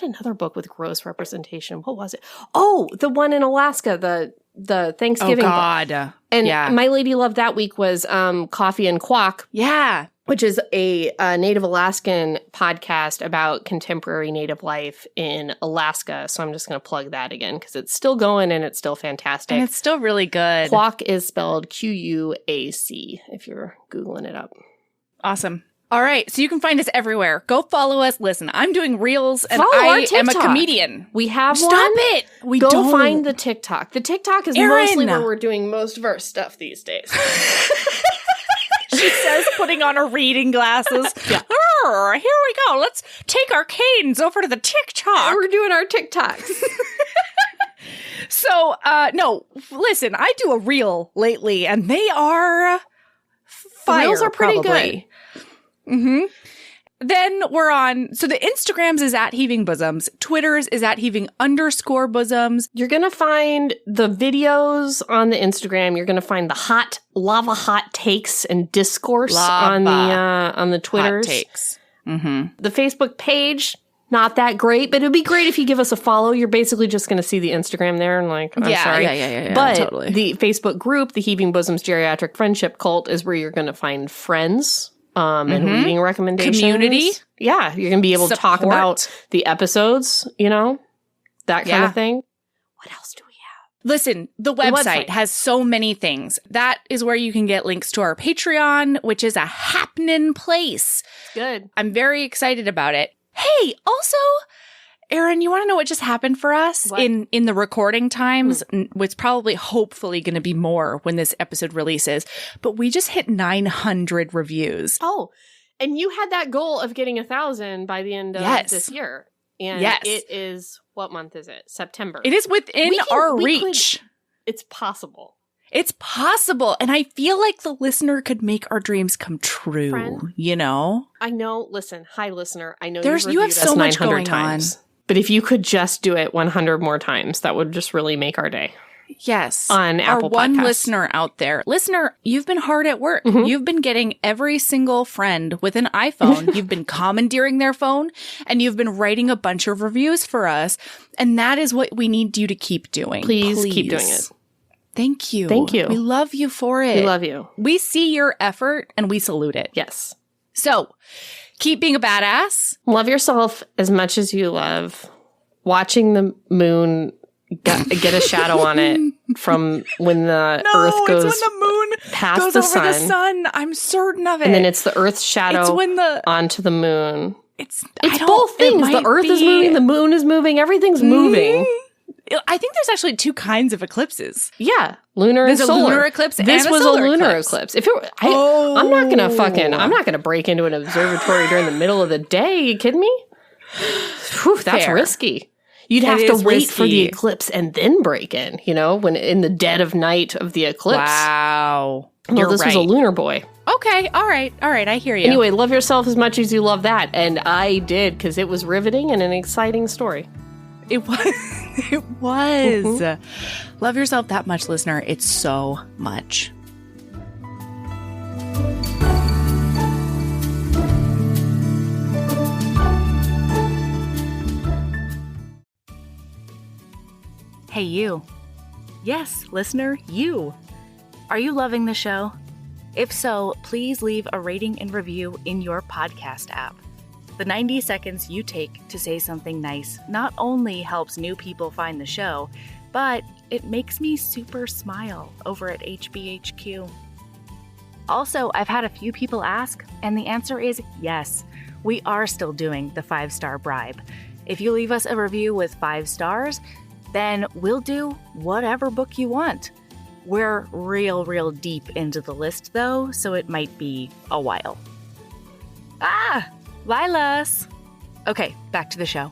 Speaker 2: another book with gross representation. What was it? Oh, the one in Alaska, the Thanksgiving book.
Speaker 3: God.
Speaker 2: And My Lady Love that week was Coffee and Quack.
Speaker 3: Yeah.
Speaker 2: which is a Native Alaskan podcast about contemporary Native life in Alaska. So I'm just going to plug that again because it's still going and it's still fantastic.
Speaker 1: And it's still really good.
Speaker 2: Quack is spelled Quac if you're Googling it up.
Speaker 1: Awesome. All right. So you can find us everywhere. Go follow us. Listen, I'm doing reels and
Speaker 2: Follow our
Speaker 1: I am a
Speaker 2: TikTok.
Speaker 1: comedian.
Speaker 2: We have
Speaker 1: Stop
Speaker 2: one.
Speaker 1: it. We
Speaker 2: Go
Speaker 1: don't.
Speaker 2: find the TikTok. The TikTok is
Speaker 1: Erin.
Speaker 2: mostly where we're doing most of our stuff these days.
Speaker 1: She says, putting on her reading glasses.
Speaker 2: Yeah.
Speaker 1: Here we go. Let's take our canes over to the TikTok.
Speaker 2: We're doing our TikToks.
Speaker 1: So, no, listen, I do a reel lately, and they are fire.
Speaker 2: Reels are pretty
Speaker 1: probably.
Speaker 2: good.
Speaker 1: Mm-hmm. Then we're on, so the Instagrams is at Heaving Bosoms. Twitter's is at Heaving_Bosoms.
Speaker 2: You're going to find the videos on the Instagram. You're going to find the lava hot takes and discourse on the Twitters.
Speaker 1: Hot takes. Mm-hmm.
Speaker 2: The Facebook page, not that great, but it'd be great if you give us a follow. You're basically just going to see the Instagram there and like, I'm sorry.
Speaker 1: Yeah,
Speaker 2: but
Speaker 1: totally.
Speaker 2: The Facebook group, the Heaving Bosoms Geriatric Friendship Cult, is where you're going to find friends. And reading recommendations.
Speaker 1: Community.
Speaker 2: Yeah, you're going to be able to talk about the episodes, that kind of thing. What else do we have?
Speaker 1: Listen, the website has so many things. That is where you can get links to our Patreon, which is a happening place.
Speaker 2: Good.
Speaker 1: I'm very excited about it. Hey, also, Erin, you want to know what just happened for us in the recording times? It's probably hopefully going to be more when this episode releases, but we just hit 900 reviews.
Speaker 2: Oh, and you had that goal of getting 1,000 by the end of this year. And it is, what month is it? September.
Speaker 1: It is within our reach.
Speaker 2: It's possible.
Speaker 1: It's possible. And I feel like the listener could make our dreams come true,
Speaker 2: Friend,
Speaker 1: I
Speaker 2: know. Listen, hi, listener. I know
Speaker 1: you have so much going
Speaker 2: times.
Speaker 1: on.
Speaker 2: But if you could just do it 100 more times, that would just really make our day.
Speaker 1: Yes.
Speaker 2: On Apple
Speaker 1: Our one
Speaker 2: Podcasts.
Speaker 1: listener out there. Listener, you've been hard at work. Mm-hmm. You've been getting every single friend with an iPhone. You've been commandeering their phone, and you've been writing a bunch of reviews for us. And that is what we need you to keep doing.
Speaker 2: Please. Keep doing it.
Speaker 1: Thank you.
Speaker 2: Thank you.
Speaker 1: We love you for it.
Speaker 2: We love you.
Speaker 1: We see your effort, and we salute it.
Speaker 2: Yes.
Speaker 1: So, keep being a badass.
Speaker 2: Love yourself as much as you love watching the moon get a shadow on it from when the Earth goes
Speaker 1: it's when the moon
Speaker 2: past
Speaker 1: goes
Speaker 2: the
Speaker 1: over
Speaker 2: sun.
Speaker 1: the sun. I'm certain of it.
Speaker 2: And then it's the Earth's shadow onto the moon. It's both things. The Earth is moving, the moon is moving, everything's moving.
Speaker 1: I think there's actually two kinds of eclipses.
Speaker 2: Yeah, lunar and solar.
Speaker 1: There's a lunar eclipse and
Speaker 2: this
Speaker 1: a
Speaker 2: was
Speaker 1: solar
Speaker 2: a lunar
Speaker 1: eclipse.
Speaker 2: If it, I'm not gonna break into an observatory during the middle of the day. Are you kidding me? Whew, that's risky. You'd have to wait for the eclipse and then break in, when in the dead of night of the eclipse.
Speaker 1: Wow.
Speaker 2: This was a lunar boy.
Speaker 1: Okay. All right. I hear you.
Speaker 2: Anyway, love yourself as much as you love that. And I did, because it was riveting and an exciting story.
Speaker 1: It was. It was. Mm-hmm. Love yourself that much, listener. It's so much. Hey, you. Yes, listener, you. Are you loving the show? If so, please leave a rating and review in your podcast app. The 90 seconds you take to say something nice not only helps new people find the show, but it makes me super smile over at HBHQ. Also, I've had a few people ask, and the answer is yes. We are still doing the 5-star bribe. If you leave us a review with 5 stars, then we'll do whatever book you want. We're real deep into the list, though, so it might be a while. Lilas! Okay, back to the show.